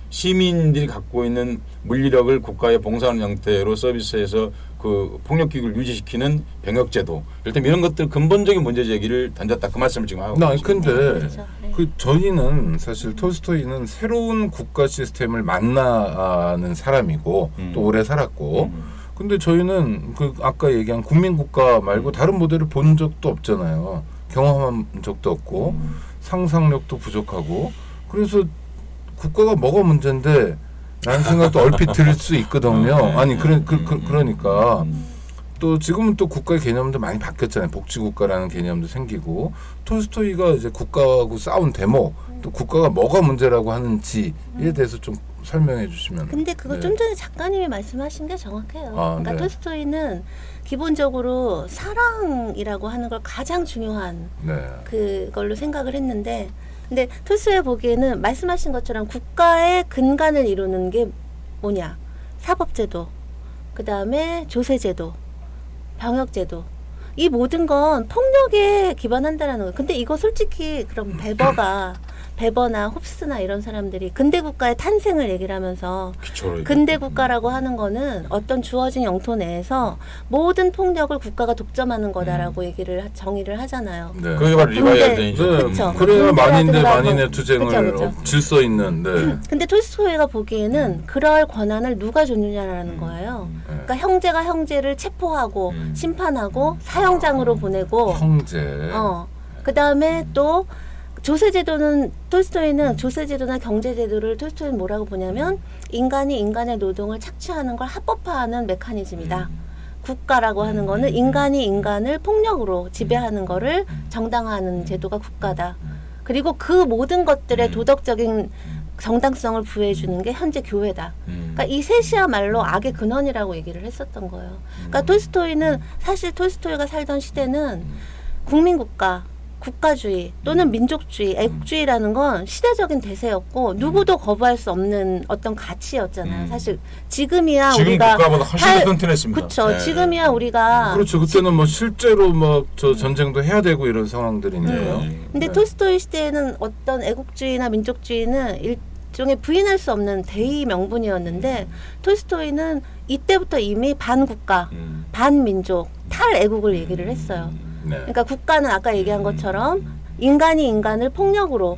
시민들이 갖고 있는 물리력을 국가에 봉사하는 형태로 서비스해서 그 폭력기구를 유지시키는 병역제도, 일단 이런 것들 근본적인 문제 제기를 던졌다, 그 말씀을 지금 하고 있습니다. 근데 그렇죠. 그 저희는 사실 톨스토이는 새로운 국가 시스템을 만나는 사람이고 또 오래 살았고, 근데 저희는 그 아까 얘기한 국민국가 말고 다른 모델을 본 적도 없잖아요. 경험한 적도 없고 상상력도 부족하고, 그래서 국가가 뭐가 문제인데 라는 생각도 얼핏 들 수 있거든요. 아니 그러니까 또 지금은 또 국가의 개념도 많이 바뀌었잖아요. 복지국가라는 개념도 생기고, 톨스토이가 이제 국가하고 싸운 대목, 또 국가가 뭐가 문제라고 하는지에 대해서 좀 설명해 주시면. 근데 그거 좀 전에 작가님이 말씀하신 게 정확해요. 그러니까 톨스토이는 기본적으로 사랑이라고 하는 걸 가장 중요한 그걸로 생각을 했는데, 근데 톨스토이가 보기에는 말씀하신 것처럼 국가의 근간을 이루는 게 뭐냐? 사법제도, 그 다음에 조세제도, 병역제도, 이 모든 건 폭력에 기반한다라는 거예요. 근데 이거 솔직히 그럼 베버나 홉스나 이런 사람들이 근대 국가의 탄생을 얘기를 하면서 근대 국가라고 하는 거는 어떤 주어진 영토 내에서 모든 폭력을 국가가 독점하는 거다라고 얘기를 정의를 하잖아요. 그게 바로 리바이어든이죠. 그래야 만인의 투쟁을 질서 있는. 근데 톨스토이가 보기에는 그럴 권한을 누가 줬느냐라는 거예요. 그러니까 형제가 형제를 체포하고 심판하고 사형장으로 보내고. 형제. 그 다음에 또 조세제도는 톨스토이는 조세제도나 경제제도를 톨스토이는 뭐라고 보냐면 인간이 인간의 노동을 착취하는 걸 합법화하는 메커니즘이다. 국가라고 하는 거는 인간이 인간을 폭력으로 지배하는 거를 정당화하는 제도가 국가다. 그리고 그 모든 것들의 도덕적인 정당성을 부여해주는 게 현재 교회다. 그러니까 이 셋이야말로 악의 근원이라고 얘기를 했었던 거예요. 그러니까 톨스토이는 사실 톨스토이가 살던 시대는 국민국가, 국가주의 또는 민족주의, 애국주의라는 건 시대적인 대세였고 누구도 거부할 수 없는 어떤 가치였잖아요. 사실 지금이야 지금 우리가 국가보다 훨씬 더 튼튼했습니다. 그렇죠. 네. 지금이야 우리가 그렇죠. 그때는 뭐 실제로 뭐 저 전쟁도 해야 되고 이런 상황들이니까요. 근데 톨스토이 시대에는 어떤 애국주의나 민족주의는 일종의 부인할 수 없는 대의 명분이었는데 톨스토이는 이때부터 이미 반국가, 반민족, 탈애국을 얘기를 했어요. 네. 그러니까 국가는 아까 얘기한 것처럼 인간이 인간을 폭력으로,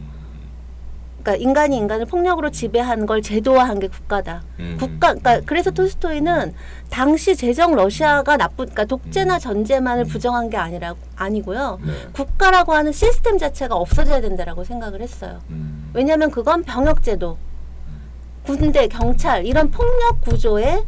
그러니까 인간이 인간을 폭력으로 지배한 걸 제도화한 게 국가다. 그러니까 그래서 톨스토이는 당시 제정 러시아가 그러니까 독재나 전제만을 부정한 게 아니고요. 네. 국가라고 하는 시스템 자체가 없어져야 된다라고 생각을 했어요. 왜냐하면 그건 병역제도, 군대, 경찰 이런 폭력 구조에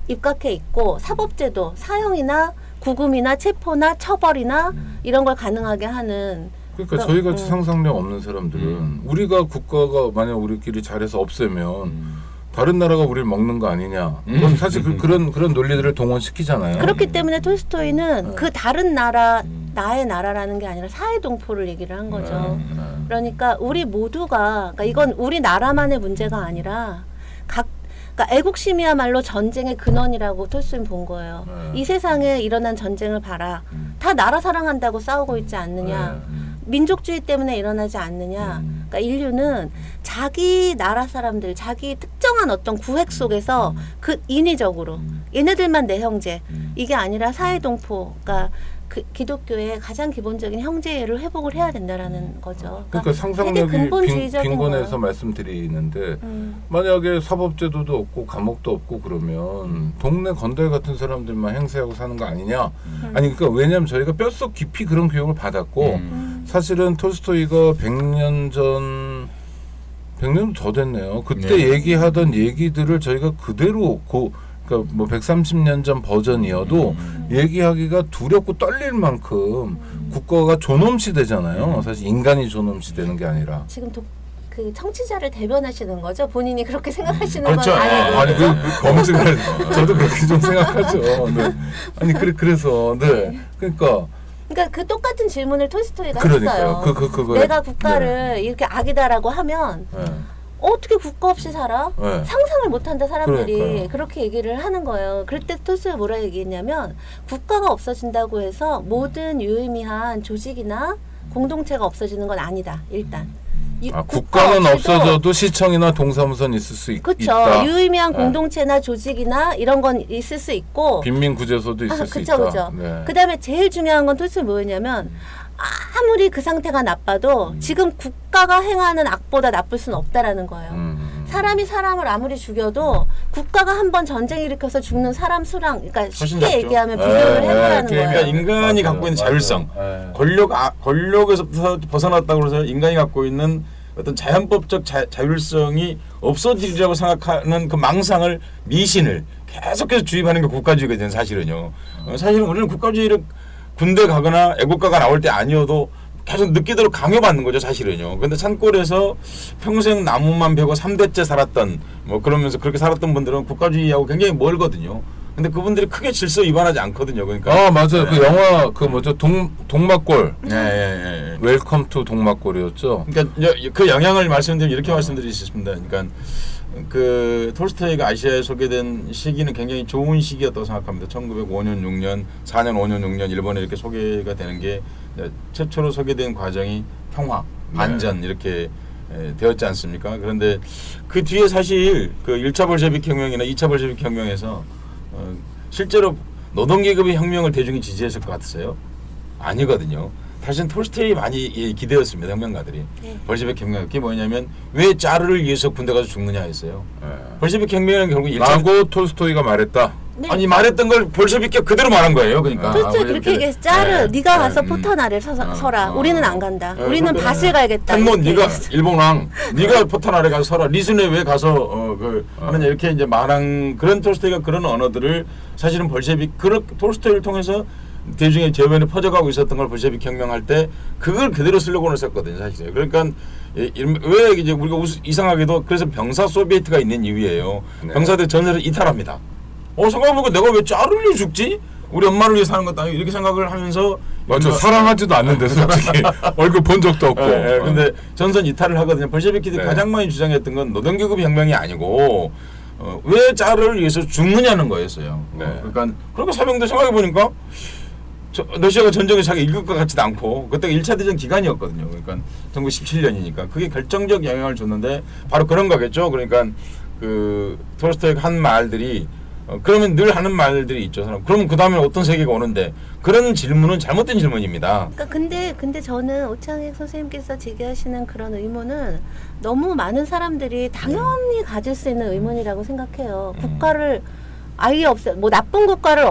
입각해 있고 사법제도, 사형이나 구금이나 체포나 처벌이나 이런 걸 가능하게 하는. 그러니까 저희같이 상상력 없는 사람들은 우리가 국가가 만약 우리끼리 잘해서 없애면 다른 나라가 우리를 먹는 거 아니냐. 그건 사실 그런 논리들을 동원시키잖아요. 그렇기 때문에 톨스토이는 그 다른 나라, 나의 나라라는 게 아니라 사회동포를 얘기를 한 거죠. 그러니까 우리 모두가, 그러니까 이건 우리나라만의 문제가 아니라 그러니까 애국심이야말로 전쟁의 근원이라고 톨스토이는 본 거예요. 이 세상에 일어난 전쟁을 봐라. 다 나라 사랑한다고 싸우고 있지 않느냐. 민족주의 때문에 일어나지 않느냐. 그러니까 인류는 자기 나라 사람들, 자기 특정한 어떤 구획 속에서 그 인위적으로 얘네들만 내 형제, 이게 아니라 사회동포, 그러니까 그 기독교의 가장 기본적인 형제를 회복을 해야 된다라는 거죠. 그러니까 상상력이 빈곤해서 말씀드리는데 만약에 사법제도도 없고 감옥도 없고 그러면 동네 건달 같은 사람들만 행세하고 사는 거 아니냐? 아니 그러니까 왜냐하면 저희가 뼛속 깊이 그런 교육을 받았고 사실은 톨스토이가 100년 더 됐네요. 그때 얘기하던 얘기들을 저희가 그대로 그러니까 뭐 130년 전 버전이어도 얘기하기가 두렵고 떨릴 만큼 국가가 존엄 시대잖아요. 사실 인간이 존엄 시대는 게 아니라. 지금 그 청취자를 대변하시는 거죠? 본인이 그렇게 생각하시는 그렇죠. 건 아니고. 아니 검증을 저도 그렇게 좀 생각하죠. 네. 아니 그래서 네. 그러니까 그 똑같은 질문을 톨스토이가 그러니까요. 했어요. 내가 국가를 이렇게 악이다라고 하면 어떻게 국가 없이 살아? 상상을 못한다 사람들이. 그러니까요. 그렇게 얘기를 하는 거예요. 그럴 때 톨스토이가 뭐라 얘기했냐면 국가가 없어진다고 해서 모든 유의미한 조직이나 공동체가 없어지는 건 아니다. 일단. 국가는 없어져도 시청이나 동사무소는 있을 수 있다. 그렇죠. 유의미한 공동체나 조직이나 이런 건 있을 수 있고 빈민구제소도 있을 수 있다. 그렇죠. 네. 그다음에 제일 중요한 건 톨스토이 뭐였냐면 아무리 그 상태가 나빠도 지금 국가가 행하는 악보다 나쁠 수는 없다라는 거예요. 사람이 사람을 아무리 죽여도 국가가 한번 전쟁 일으켜서 죽는 사람 수랑, 그러니까 쉽게 얘기하면 비교를 해보라는 거예요. 그러니까 인간이 갖고 있는 자율성, 권력에서 벗어났다고 해서 인간이 갖고 있는 어떤 자연법적 자율성이 없어지리라고 생각하는 그 망상을, 미신을 계속해서 주입하는 게 국가주의거든요. 사실은요. 사실은 우리는 국가주의를 군대 가거나 애국가가 나올 때 아니어도 계속 느끼도록 강요받는 거죠, 사실은요. 근데 산골에서 평생 나무만 베고 3대째 살았던, 뭐 그러면서 그렇게 살았던 분들은 국가주의하고 굉장히 멀거든요. 근데 그분들이 크게 질서 위반하지 않거든요. 그러니까. 맞아요. 그 영화 동막골. 웰컴 투 동막골이었죠. 그러니까 그 영향을 말씀드리면 이렇게 말씀드릴 수 있습니다. 그러니까 그 톨스토이가 아시아에 소개된 시기는 굉장히 좋은 시기였다고 생각합니다. 1905년, 6년, 4년, 5년, 6년 일본에 이렇게 소개가 되는 게 최초로 소개된 과정이 평화, 반전 이렇게 되었지 않습니까? 그런데 그 뒤에 사실 그 1차 볼셰빅 혁명이나 2차 볼셰빅 혁명에서 실제로 노동계급의 혁명을 대중이 지지했을 것 같으세요? 아니거든요. 사실은 톨스토이 많이 기대었습니다. 혁명가들이. 볼셰빅 혁명. 그게 뭐냐면 왜 짜르를 위해서 군대 가서 죽느냐 했어요. 볼셰빅 혁명은 결국 라고 톨스토이가 말했다. 네. 아니 말했던 걸 볼셰빅이 그대로 말한 거예요. 그러니까. 톨스토이 그렇게 얘기해서 짜르 네가 가서 포탄 아래 서라. 우리는 안 간다. 우리는 밭을 갈겠다. 네가 일본 왕, 네가 포탄 아래 가서 서라. 리순에 왜 가서 하느냐 이렇게 이제 말한 그런 톨스토이가 그런 언어들을 사실은 볼셰빅 톨스토이를 통해서 대중의 저변에 퍼져가고 있었던 걸 볼셰비키 혁명할 때 그걸 그대로 슬로건을 썼거든요, 사실. 그러니까 왜 이제 우리가 이상하게도 그래서 병사 소비에트가 있는 이유예요. 네. 병사들 전세를 이탈합니다. 생각해보니까 내가 왜 짤을 흘려 죽지? 우리 엄마를 위해 사는 것도 아니고 이렇게 생각을 하면서 맞아 사랑하지도 않는데 솔직히 얼굴 본 적도 없고. 근데 전선 이탈을 하거든요. 볼셰비키들이 가장 많이 주장했던 건 노동계급 혁명이 아니고 왜 짤을 위해서 죽느냐는 거였어요. 그러니까 사병들 생각해 보니까 러시아가 전쟁에 자기 일극 것 같지도 않고 그때가 1차 대전 기간이었거든요. 그러니까 1917년이니까 그게 결정적 영향을 줬는데 바로 그런 거겠죠. 그러니까 그 톨스토이가 한 말들이 그러면 늘 하는 말들이 있죠. 그럼 그 다음에 어떤 세계가 오는데 그런 질문은 잘못된 질문입니다. 그러니까 근데 저는 오창익 선생님께서 제기하시는 그런 의문은 너무 많은 사람들이 당연히 가질 수 있는 의문이라고 생각해요. 국가를 아예 뭐 나쁜 국가를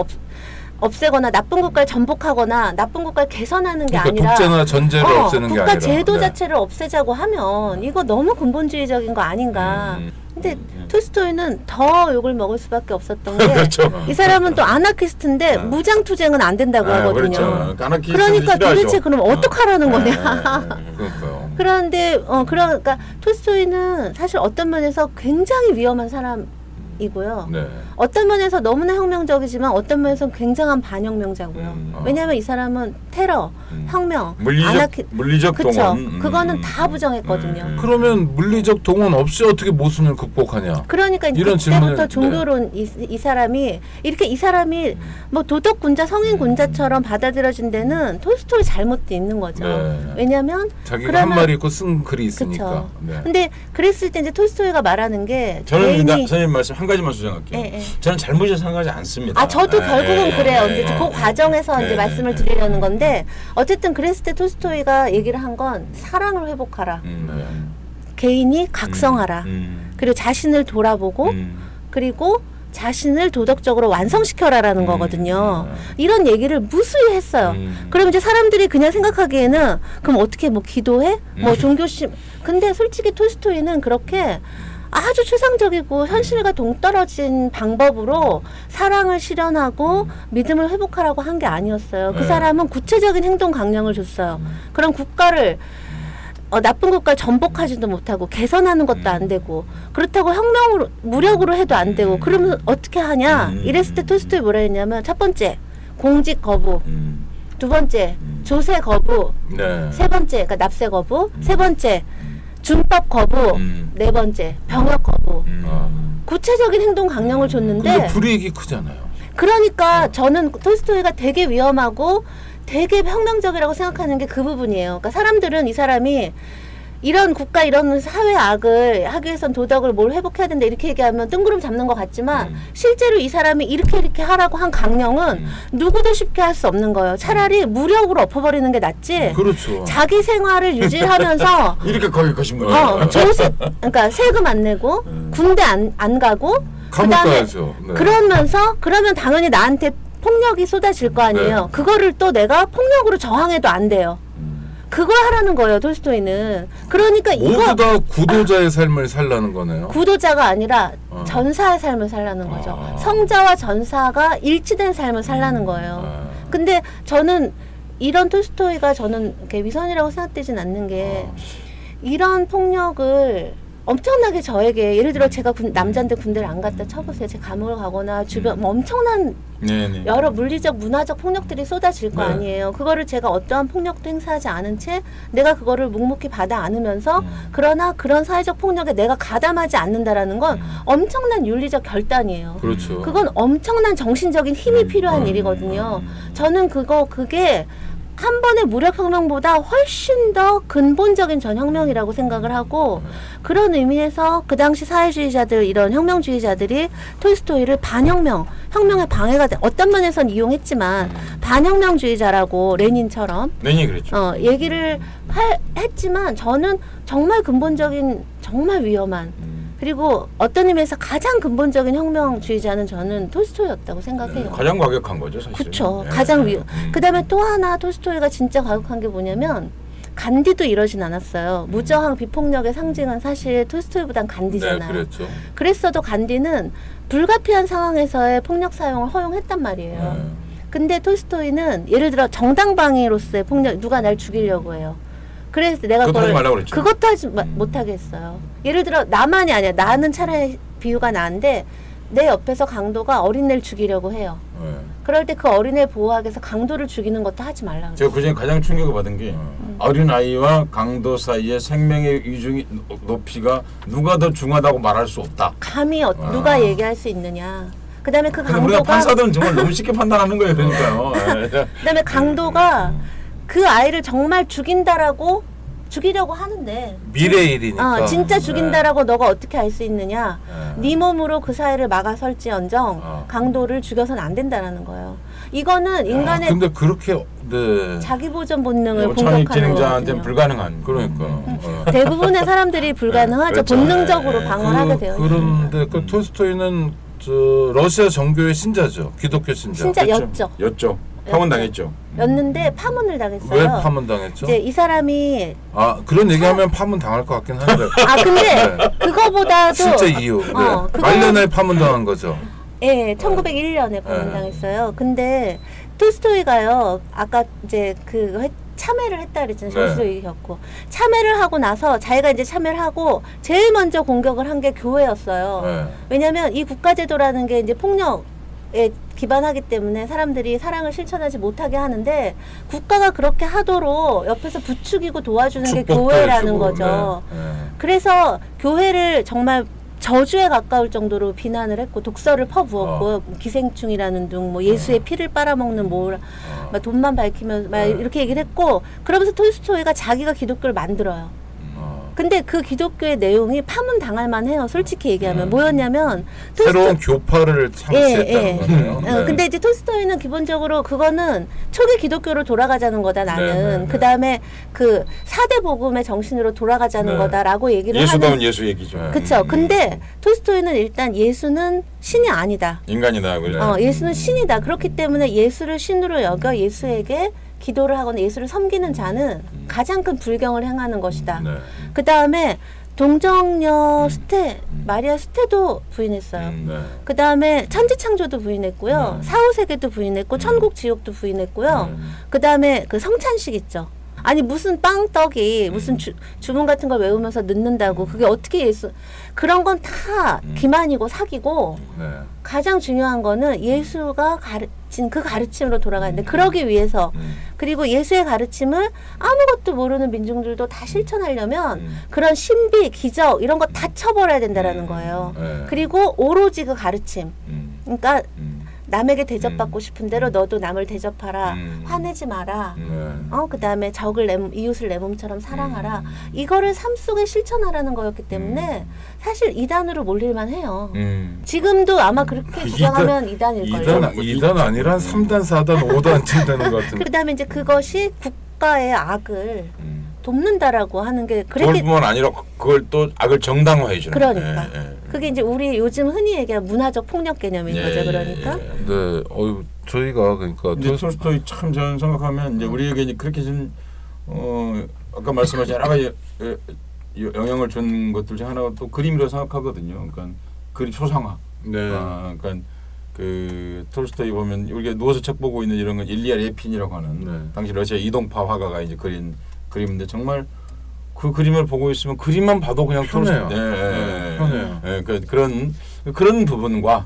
없애거나 나쁜 국가를 전복하거나 나쁜 국가를 개선하는 게 아니라 독재나 전제를 없애는 게 아니라 국가 제도 자체를 없애자고 하면 이거 너무 근본주의적인 거 아닌가. 근데 톨스토이는 더 욕을 먹을 수밖에 없었던 게 그렇죠. 이 사람은 또 아나키스트인데 무장투쟁은 안 된다고 하거든요. 그렇죠. 그러니까 도대체 그럼 어떡하라는 거냐. 그러니까요. 그런데 그러니까 톨스토이는 사실 어떤 면에서 굉장히 위험한 사람이고요. 네. 어떤 면에서 너무나 혁명적이지만 어떤 면에서는 굉장한 반혁명자고요. 왜냐하면 이 사람은 테러, 혁명, 물리적 동원 그거는 다 부정했거든요. 그러면 물리적 동원 없이 어떻게 모순을 극복하냐? 그러니까 이런 그때부터 종교론 이 사람이 이렇게 이 사람이 뭐 도덕군자, 성인군자처럼 받아들여진 데는 톨스토이 잘못도 있는 거죠. 왜냐하면 자기가 한 말이 있고 쓴 글이 있으니까. 근데 그랬을 때 이제 톨스토이가 말하는 게 저는 선생님 말씀 한 가지만 수정할게요. 저는 잘못이라고 생각하지 않습니다. 저도 결국은 그래요. 이제 그 과정에서 이제 말씀을 드리려는 건데 어쨌든 그랬을 때 톨스토이가 얘기를 한 건 사랑을 회복하라. 개인이 각성하라. 그리고 자신을 돌아보고 그리고 자신을 도덕적으로 완성시켜라라는 거거든요. 이런 얘기를 무수히 했어요. 그럼 이제 사람들이 그냥 생각하기에는 그럼 어떻게 뭐 기도해? 뭐 종교심. 근데 솔직히 톨스토이는 그렇게 아주 추상적이고 현실과 동떨어진 방법으로 사랑을 실현하고 믿음을 회복하라고 한 게 아니었어요. 그 사람은 구체적인 행동 강령을 줬어요. 그럼 국가를 나쁜 국가를 전복하지도 못하고 개선하는 것도 안 되고 그렇다고 혁명으로 무력으로 해도 안 되고 그러면 어떻게 하냐 이랬을 때 톨스토이 뭐라 했냐면 첫 번째 공직 거부 두 번째 조세 거부 세 번째 그러니까 납세 거부 세 번째 준법 거부 네 번째 병역 거부 구체적인 행동 강령을 줬는데 근데 불이익이 크잖아요. 그러니까 저는 톨스토이가 되게 위험하고 되게 혁명적이라고 생각하는 게 그 부분이에요. 그러니까 사람들은 이 사람이 이런 국가 이런 사회 악을 하기 위해선 도덕을 뭘 회복해야 된다 이렇게 얘기하면 뜬구름 잡는 것 같지만 실제로 이 사람이 이렇게 하라고 한 강령은 누구도 쉽게 할 수 없는 거예요. 차라리 무력으로 엎어버리는 게 낫지. 그렇죠. 자기 생활을 유지하면서 이렇게 거기 가신 거예요. 그러니까 세금 안 내고 군대 안 가고 감옥 가야죠. 그러면 당연히 나한테 폭력이 쏟아질 거 아니에요. 그거를 또 내가 폭력으로 저항해도 안 돼요. 그걸 하라는 거예요, 톨스토이는. 그러니까 모두 다 구도자의 삶을 살라는 거네요. 구도자가 아니라 전사의 삶을 살라는 거죠. 성자와 전사가 일치된 삶을 살라는 거예요. 근데 저는 이런 톨스토이가 저는 이렇게 위선이라고 생각되진 않는 게 이런 폭력을 엄청나게 저에게 예를 들어 제가 남자인데 군대를 안 갔다 쳐보세요. 제가 감옥을 가거나 주변 뭐 엄청난 여러 물리적 문화적 폭력들이 쏟아질 거 아니에요. 그거를 제가 어떠한 폭력도 행사하지 않은 채 내가 그거를 묵묵히 받아 안으면서 그러나 그런 사회적 폭력에 내가 가담하지 않는다라는 건 엄청난 윤리적 결단이에요. 그렇죠. 그건 엄청난 정신적인 힘이 필요한 일이거든요. 저는 그게 한 번의 무력혁명보다 훨씬 더 근본적인 전혁명이라고 생각을 하고 그런 의미에서 그 당시 사회주의자들 이런 혁명주의자들이 톨스토이를 혁명의 방해가 어떤 면에선 이용했지만 반혁명주의자라고 레닌처럼 그랬죠. 얘기를 했지만 저는 정말 근본적인 정말 위험한 그리고 어떤 의미에서 가장 근본적인 혁명주의자는 저는 톨스토이였다고 생각해요. 가장 과격한 거죠, 사실. 그렇죠. 가장 그다음에 또 하나 톨스토이가 진짜 과격한 게 뭐냐면 간디도 이러진 않았어요. 무저항 비폭력의 상징은 사실 톨스토이보단 간디잖아요. 그랬죠. 그랬어도 간디는 불가피한 상황에서의 폭력 사용을 허용했단 말이에요. 근데 톨스토이는 예를 들어 정당방위로서의 폭력, 누가 날 죽이려고 해요. 그래서 내가 그것도 하지 못하게 했어요. 예를 들어 나만이 아니야. 나는 차라리 비유가 나은데 내 옆에서 강도가 어린애를 죽이려고 해요. 그럴 때 그 어린애를 보호하기 위해서 강도를 죽이는 것도 하지 말라고. 제가 그중에 가장 충격을 받은 게 어린아이와 강도 사이의 생명의 위중이 높이가 누가 더 중하다고 말할 수 없다. 감히 누가 얘기할 수 있느냐. 그다음에 그 강도가 우리가 판사들은 정말 너무 쉽게 판단하는 거예요. 그러니까요. 그다음에 강도가 그 아이를 정말 죽이려고 하는데 미래의 일이니까 진짜 죽인다라고 너가 어떻게 알 수 있느냐. 네 몸으로 그 사회를 막아설지언정 강도를 죽여서는 안 된다라는 거예요. 이거는 인간의 근데 그렇게 자기 보존 본능을 공격하는 창의진행자한테는 불가능한. 그러니까 대부분의 사람들이 불가능하죠. 그렇죠. 본능적으로 방어하게 되어 있어요. 그런데 그 톨스토이는 러시아 정교의 신자죠. 기독교 신자. 신자였죠. 파문당했죠. 였는데 파문을 당했어요. 왜 파문당했죠? 이제 이 사람이 그런 얘기하면 파문 당할 것 같긴 한데. 근데 그거보다도 실제 이유. 말년에 파문당한 거죠. 예, 1901년에 파문당했어요. 근데 톨스토이가요. 아까 이제 참회를 했다 그랬잖아요. 정치적이 겪고 참회를 하고 나서 자기가 이제 참회를 하고 제일 먼저 공격을 한 게 교회였어요. 왜냐하면 이 국가제도라는 게 이제 폭력에 기반하기 때문에 사람들이 사랑을 실천하지 못하게 하는데 국가가 그렇게 하도록 옆에서 부추기고 도와주는 게 교회라는 거죠. 그래서 교회를 정말 저주에 가까울 정도로 비난을 했고 독서를 퍼부었고 기생충이라는 둥 예수의 피를 빨아먹는 막 돈만 밝히면 막 이렇게 얘기를 했고 그러면서 톨스토이가 자기가 기독교를 만들어요. 근데 그 기독교의 내용이 파문당할 만해요. 솔직히 얘기하면 뭐였냐면 새로운 교파를 창시했다는 거네요. 근데 이제 톨스토이는 기본적으로 그거는 초기 기독교로 돌아가자는 거다 나는. 그 다음에 그 4대 복음의 정신으로 돌아가자는 거다라고 얘기를 예수다운 예수 얘기죠. 그렇죠. 근데 톨스토이는 일단 예수는 신이 아니다. 인간이다. 그렇죠. 예수는 신이다. 그렇기 때문에 예수를 신으로 여겨 예수에게 기도를 하거나 예수를 섬기는 자는 가장 큰 불경을 행하는 것이다. 그 다음에 동정녀 마리아 스테도 부인했어요. 그 다음에 천지창조도 부인했고요. 사후세계도 부인했고 천국 지옥도 부인했고요. 그 다음에 그 성찬식 있죠. 아니 무슨 빵떡이 무슨 주문 같은 걸 외우면서 넣는다고 그게 어떻게 그런 건 다 기만이고 사기고 가장 중요한 거는 예수가 가르친 그 가르침으로 돌아가는데 그러기 위해서 그리고 예수의 가르침을 아무것도 모르는 민중들도 다 실천하려면 그런 신비 기적 이런 거 다 쳐버려야 된다라는 거예요. 그리고 오로지 그 가르침 그러니까 남에게 대접받고 싶은 대로 너도 남을 대접하라. 화내지 마라. 그 다음에 이웃을 내 몸처럼 사랑하라. 이거를 삶 속에 실천하라는 거였기 때문에 사실 이단으로 몰릴만 해요. 지금도 아마 그렇게 주장하면 이단일걸요. 2단 아니라 3단, 4단, 5단쯤 되는 것 같은데. 그 다음에 이제 그것이 국가의 악을 돕는다라고 하는 게 그것뿐만 아니라 그걸 또 악을 정당화해 주는. 그러니까 그게 이제 우리 요즘 흔히 얘기하는 문화적 폭력 개념인 거죠. 그러니까. 네, 저희가 그러니까 톨스토이 참 저는 생각하면 이제 우리에게 이제 그렇게 좀 아까 말씀하신 여러 가지 영향을 준 것들 중 하나가 또 그림이라고 생각하거든요. 그러니까 그림 초상화. 그러니까 그 톨스토이 보면 우리가 누워서 책 보고 있는 이런 건 일리아 레핀이라고 하는 당시 러시아 이동파 화가가 이제 그린 그림인데 정말 그 그림을 보고 있으면 그림만 봐도 그냥 편해요. 편해요. 그런 부분과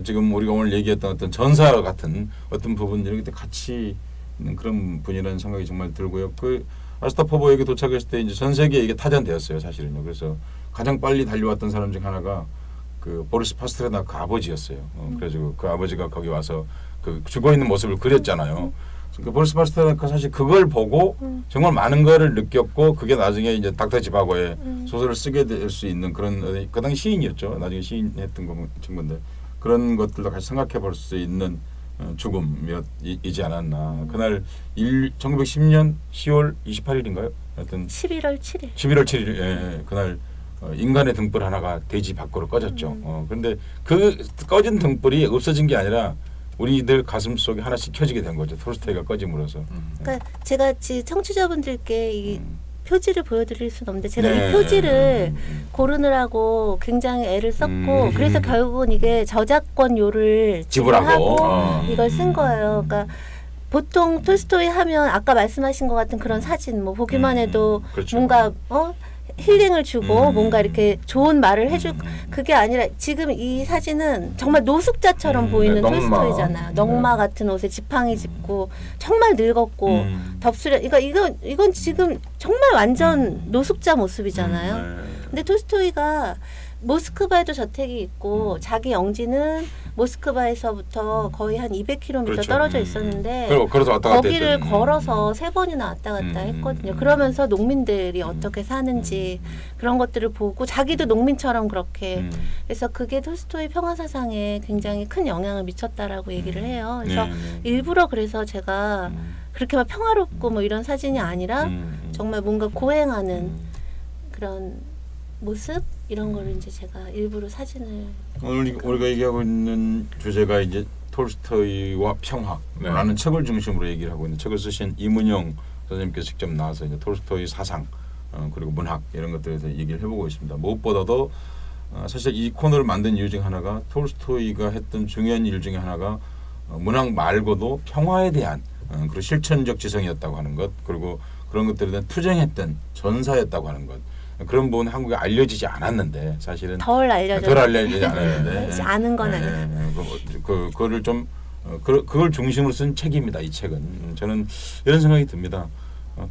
지금 우리가 오늘 얘기했던 어떤 전사 같은 어떤 부분 이렇게 같이 있는 그런 분이라는 생각이 정말 들고요. 그 아스타포보에게 도착했을 때 이제 전 세계에 이게 타전되었어요, 사실은요. 그래서 가장 빨리 달려왔던 사람 중 하나가 그 보리스 파스테르나크 그 아버지였어요. 그래가지고 그 아버지가 거기 와서 그 죽어 있는 모습을 그렸잖아요. 그 보리스 파스테르나크가 사실 그걸 보고 정말 많은 거를 느꼈고 그게 나중에 이제 닥터 지바고의 소설을 쓰게 될 수 있는 그런 그 당시 시인이었죠. 나중에 시인했던 친구인데 그런 것들도 같이 생각해 볼 수 있는 죽음이지 않았나. 그날 1910년 10월 28일인가요? 하여튼 11월 7일. 11월 7일 그날 인간의 등불 하나가 대지 밖으로 꺼졌죠. 그런데 그 꺼진 등불이 없어진 게 아니라 우리들 가슴 속에 하나씩 켜지게 된 거죠. 톨스토이가 꺼짐으로써. 그러니까 제가 청취자분들께 이 표지를 보여드릴 수는 없는데 제가 이 표지를 고르느라고 굉장히 애를 썼고 그래서 결국은 이게 저작권료를 지불하고 이걸 쓴 거예요. 그러니까 보통 톨스토이 하면 아까 말씀하신 것 같은 그런 사진 뭐 보기만 해도 그렇죠. 뭔가 힐링을 주고 뭔가 이렇게 좋은 말을 해주고 그게 아니라 지금 이 사진은 정말 노숙자처럼 보이는 톨스토이잖아요. 넝마 같은 옷에 지팡이 짚고 정말 늙었고 덥수려 이건 지금 정말 완전 노숙자 모습이잖아요. 근데 톨스토이가 모스크바에도 저택이 있고 자기 영지는 모스크바에서부터 거의 한 200km 그렇죠. 떨어져 있었는데 그래서 왔다 갔다 거기를 걸어서 3번이나 왔다 갔다 했거든요. 그러면서 농민들이 어떻게 사는지 그런 것들을 보고 자기도 농민처럼 그렇게 그래서 그게 톨스토이 평화사상에 굉장히 큰 영향을 미쳤다라고 얘기를 해요. 그래서 일부러 그래서 제가 그렇게 막 평화롭고 뭐 이런 사진이 아니라 정말 뭔가 고행하는 그런 모습 이런 거를 이제 제가 일부러 사진을 오늘 우리가 얘기하고 있는 주제가 이제 톨스토이와 평화라는 책을 중심으로 얘기를 하고 있는 책을 쓰신 이문영 선생님께서 직접 나와서 이제 톨스토이 사상 그리고 문학 이런 것들에 대해서 얘기를 해보고 있습니다. 무엇보다도 사실 이 코너를 만든 이유 중 하나가 톨스토이가 했던 중요한 일 중에 하나가 문학 말고도 평화에 대한 그리고 실천적 지성이었다고 하는 것 그리고 그런 것들에 대한 투쟁했던 전사였다고 하는 것 그런 부분은 한국에 알려지지 않았는데 사실은 덜 알려지지 않았는데 아는 건 아니에요. 그거를 좀 그걸 중심으로 쓴 책입니다. 이 책은 저는 이런 생각이 듭니다.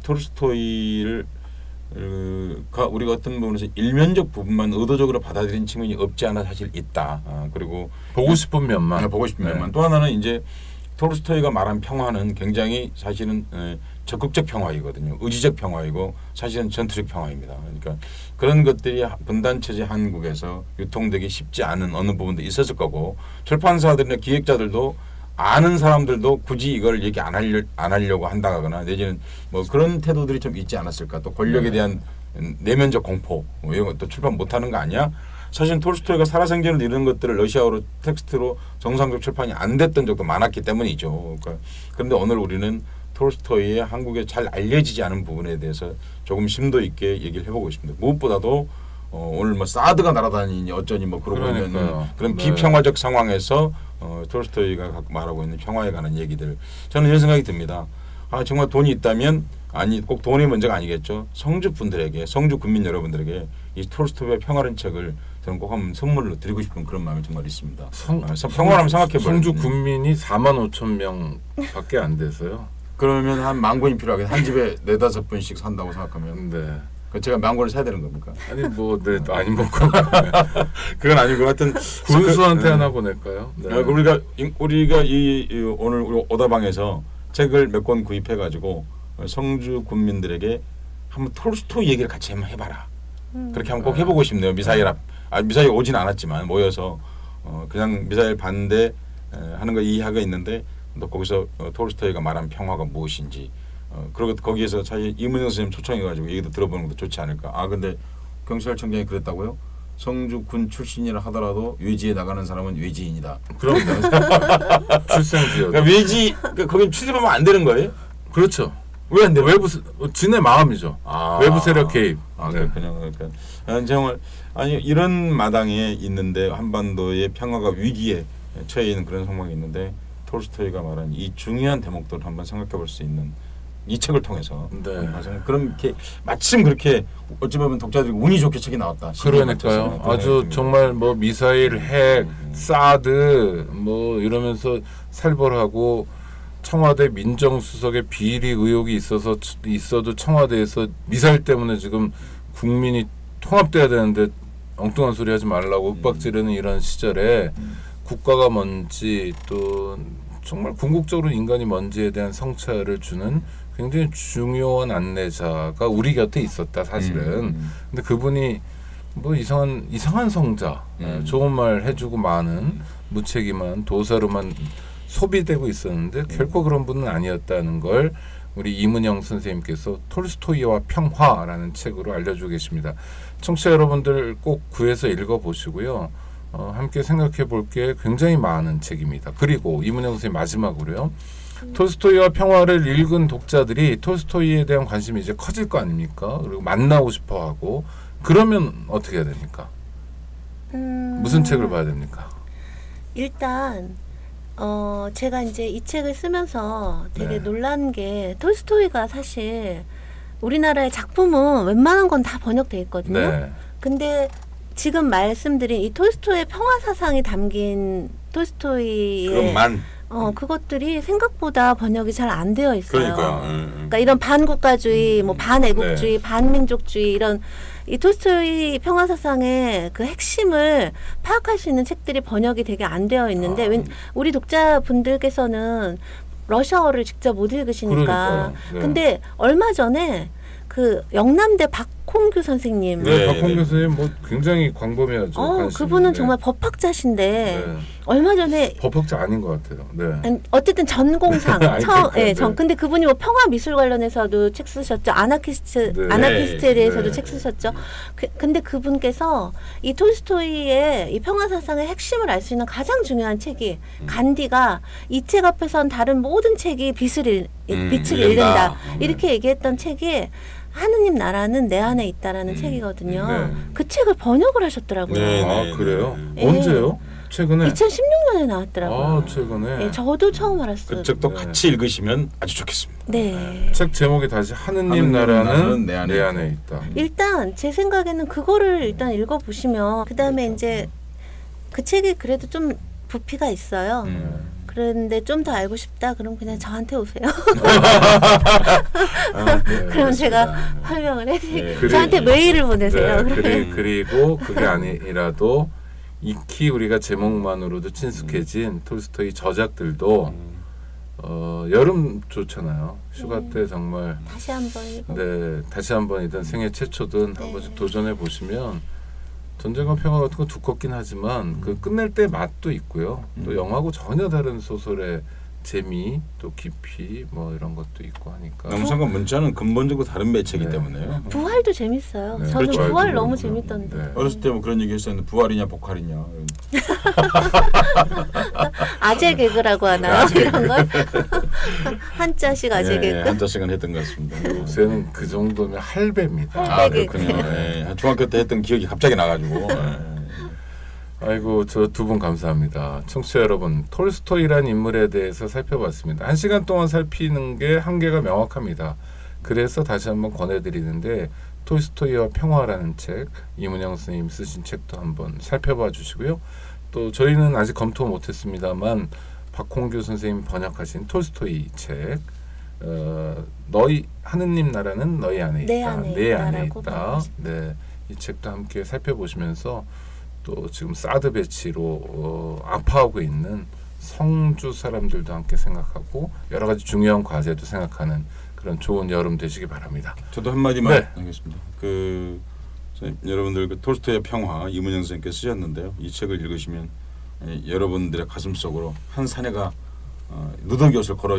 톨스토이를 우리가 어떤 부분에서 일면적 부분만 의도적으로 받아들인 측면이 없지 않아 사실 있다. 그리고 보고 싶은 면만 또 하나는 이제 톨스토이가 말한 평화는 굉장히 사실은 적극적 평화이거든요. 의지적 평화이고 사실은 전투적 평화입니다. 그러니까 그런 것들이 분단체제 한국에서 유통되기 쉽지 않은 어느 부분도 있었을 거고 출판사들이나 기획자들도 아는 사람들도 굳이 이걸 얘기 안 하려고 한다거나 내지는 뭐 그런 태도들이 좀 있지 않았을까. 또 권력에 대한 내면적 공포 뭐 이런 것도 출판 못하는 거 아니야? 사실 톨스토이가 살아생전을 이런 것들을 러시아어로 텍스트로 정상적 출판이 안 됐던 적도 많았기 때문이죠. 그러니까 그런데 오늘 우리는 톨스토이의 한국에 잘 알려지지 않은 부분에 대해서 조금 심도 있게 얘기를 해보고 있습니다. 무엇보다도 오늘 뭐 사드가 날아다니니 어쩌니 뭐 그러고 있는 그런 비평화적 상황에서 톨스토이가 말하고 있는 평화에 관한 얘기들 저는 이런 생각이 듭니다. 정말 돈이 있다면 꼭 돈이 문제가 아니겠죠. 성주 분들에게 성주 군민 여러분들에게 이 톨스토이의 평화라는 책을 저는 꼭 한번 선물로 드리고 싶은 그런 마음이 정말 있습니다. 평화라면 생각해보면 성주 군민이 45,000명밖에 안 돼서요. 그러면 한 10,000군이 필요하겠네. 한 집에 4-5분씩 산다고 생각하면. 네. 그 제가 10,000군을 사야 되는 겁니까? 아니 뭐 아니 뭐 그건 아니고 하여튼 군수한테 하나 보낼까요? 네. 우리가 이 오늘 우리 오다방에서 책을 몇 권 구입해 가지고 성주 군민들에게 한번 톨스토이 얘기를 같이 한번 해봐라. 그렇게 한번 꼭 해보고 싶네요. 미사일 오진 않았지만 모여서 그냥 미사일 반대 하는 거 이해하고 있는데 또 거기서 톨스토이가 말한 평화가 무엇인지 그리고 거기에서 사실 이문영 선생님 초청해가지고 얘기도 들어보는 것도 좋지 않을까. 근데 경찰청장이 그랬다고요? 성주군 출신이라 하더라도 외지에 나가는 사람은 외지인이다. 그럼 출생지역. 그러니까 거긴 출입하면 안 되는 거예요? 그렇죠. 왜 안 돼? 외부 진의 마음이죠. 외부 세력 개입. 그렇군요. 그러니까 정말 이런 마당에 있는데 한반도의 평화가 위기에 처해 있는 그런 상황이 있는데 톨스토이가 말한 이 중요한 대목들을 한번 생각해볼 수 있는 이 책을 통해서 그렇게 마침 그렇게 어찌 보면 독자들이 운이 좋게 책이 나왔다. 그러니까요. 아주 정말 뭐 미사일, 핵, 사드 뭐 이러면서 살벌하고 청와대 민정수석의 비리 의혹이 있어도 청와대에서 미사일 때문에 지금 국민이 통합돼야 되는데 엉뚱한 소리 하지 말라고 윽박지르는 이런 시절에 국가가 뭔지 또 정말 궁극적으로 인간이 뭔지에 대한 성찰을 주는 굉장히 중요한 안내자가 우리 곁에 있었다 사실은. 근데 그분이 뭐 이상한 성자, 좋은 말 해주고 많은 무책임한 도사로만 소비되고 있었는데 결코 그런 분은 아니었다는 걸 우리 이문영 선생님께서 톨스토이와 평화라는 책으로 알려주고 계십니다. 청취자 여러분들 꼭 구해서 읽어보시고요. 함께 생각해 볼 게 굉장히 많은 책입니다. 그리고 이문영 선생님 마지막으로요. 톨스토이와 평화를 읽은 독자들이 톨스토이에 대한 관심이 이제 커질 거 아닙니까? 그리고 만나고 싶어하고 그러면 어떻게 해야 됩니까? 무슨 책을 봐야 됩니까? 일단 제가 이제 이 책을 쓰면서 되게 놀란 게 톨스토이가 사실 우리나라의 작품은 웬만한 건 다 번역돼 있거든요. 네. 근데 지금 말씀드린 이 톨스토이의 평화 사상이 담긴 톨스토이의 그것들이 생각보다 번역이 잘 안 되어 있어요. 그러니까 이런 반국가주의, 뭐 반애국주의, 반민족주의 이런 이 톨스토이 평화 사상의 그 핵심을 파악할 수 있는 책들이 번역이 되게 안 되어 있는데 우리 독자분들께서는 러시아어를 직접 못 읽으시니까. 근데 얼마 전에 그 영남대 박홍규 선생님. 박홍규 선생님 뭐 굉장히 광범위하죠. 그분은 정말 법학자신데 얼마 전에 법학자 아닌 것 같아요. 어쨌든 전공상 근데 그분이 뭐 평화 미술 관련해서도 책 쓰셨죠. 아나키스트에 대해서도 책 쓰셨죠. 근데 그분께서 이 톨스토이의 이 평화 사상의 핵심을 알 수 있는 가장 중요한 책이 간디가 이 책 앞에선 다른 모든 책이 빛을 잃는다. 이렇게 얘기했던 책이 하느님 나라는 내 안에 있다라는 책이거든요. 그 책을 번역을 하셨더라고요. 그래요? 언제요? 최근에? 2016년에 나왔더라고요. 최근에? 저도 처음 알았어요. 그 책도 같이 읽으시면 아주 좋겠습니다. 책 제목이 다시 하느님 나라는 내 안에 있다. 일단 제 생각에는 그거를 일단 읽어보시면 그 다음에 이제 그 책이 그래도 좀 부피가 있어요. 그런데 좀 더 알고 싶다 그럼 그냥 저한테 오세요. 그럼 제가 설명을 해드릴게요. 저한테 메일을 보내세요. 그리고 그게 아니라도 익히 우리가 제목만으로도 친숙해진 톨스토이 저작들도 여름 좋잖아요. 휴가 때 정말 다시 한번이든 생애 최초든 한 번씩 도전해 보시면 전쟁과 평화 같은 거 두껍긴 하지만 그 끝낼 때 맛도 있고요. 또 영화하고 전혀 다른 소설의 재미, 또 깊이 뭐 이런 것도 있고 하니까. 남성과 문자는 근본적으로 다른 매체이기 때문에요. 부활도 재밌어요. 저는 부활 너무 재밌던데. 어렸을 때 뭐 그런 얘기 했었는데 부활이냐 복활이냐. 아재 개그라고 하나요? 이런 걸? 한자식 아재 개그? 한자식은 했던 것 같습니다. 요새는 그 정도면 할배입니다. 그렇군요. 중학교 때 했던 기억이 갑자기 나가지고. 아이고 저 두 분 감사합니다. 청취자 여러분, 톨스토이란 인물에 대해서 살펴봤습니다. 1시간 동안 살피는 게 한계가 명확합니다. 그래서 다시 한번 권해드리는데 톨스토이와 평화라는 책, 이문영 선생님 쓰신 책도 한번 살펴봐 주시고요. 또 저희는 아직 검토 못했습니다만 박홍규 선생님 번역하신 톨스토이 책 너희 하느님 나라는 너희 안에 있다. 내 안에 있다. 이 책도 함께 살펴보시면서 또 지금 사드 배치로 아파하고 있는 성주 사람들도 함께 생각하고 여러 가지 중요한 과제도 생각하는 그런 좋은 여름 되시기 바랍니다. 저도 한마디만 하겠습니다. 여러분들 톨스토이의 평화 이문영 선생님께서 쓰셨는데요. 이 책을 읽으시면 여러분들의 가슴 속으로 한 사내가 누더기옷을 걸어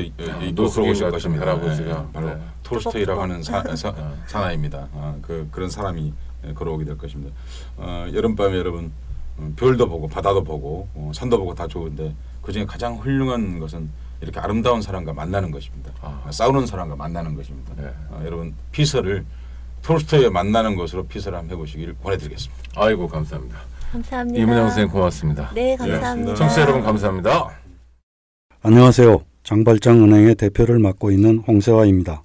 놓으실 것입니다. 할아버지가 바로 톨스토이라고 하는 사나이입니다. 그런 사람이 걸어오게 될 것입니다. 여름밤에 여러분 별도 보고 바다도 보고 산도 보고 다 좋은데 그중에 가장 훌륭한 것은 이렇게 아름다운 사람과 만나는 것입니다. 싸우는 사람과 만나는 것입니다. 여러분 피서를 톨스토이에 만나는 것으로 피서를 한번 해보시길 권해드리겠습니다. 아이고 감사합니다. 감사합니다. 이문영 선생님 고맙습니다. 네 감사합니다. 청취자 여러분 감사합니다. 안녕하세요. 장발장은행의 대표를 맡고 있는 홍세화입니다.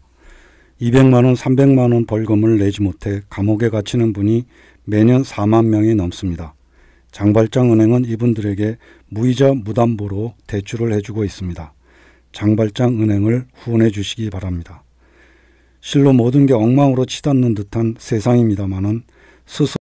200만 원, 300만 원 벌금을 내지 못해 감옥에 갇히는 분이 매년 4만 명이 넘습니다. 장발장은행은 이분들에게 무이자 무담보로 대출을 해주고 있습니다. 장발장은행을 후원해 주시기 바랍니다. 실로 모든 게 엉망으로 치닫는 듯한 세상입니다마는 스스로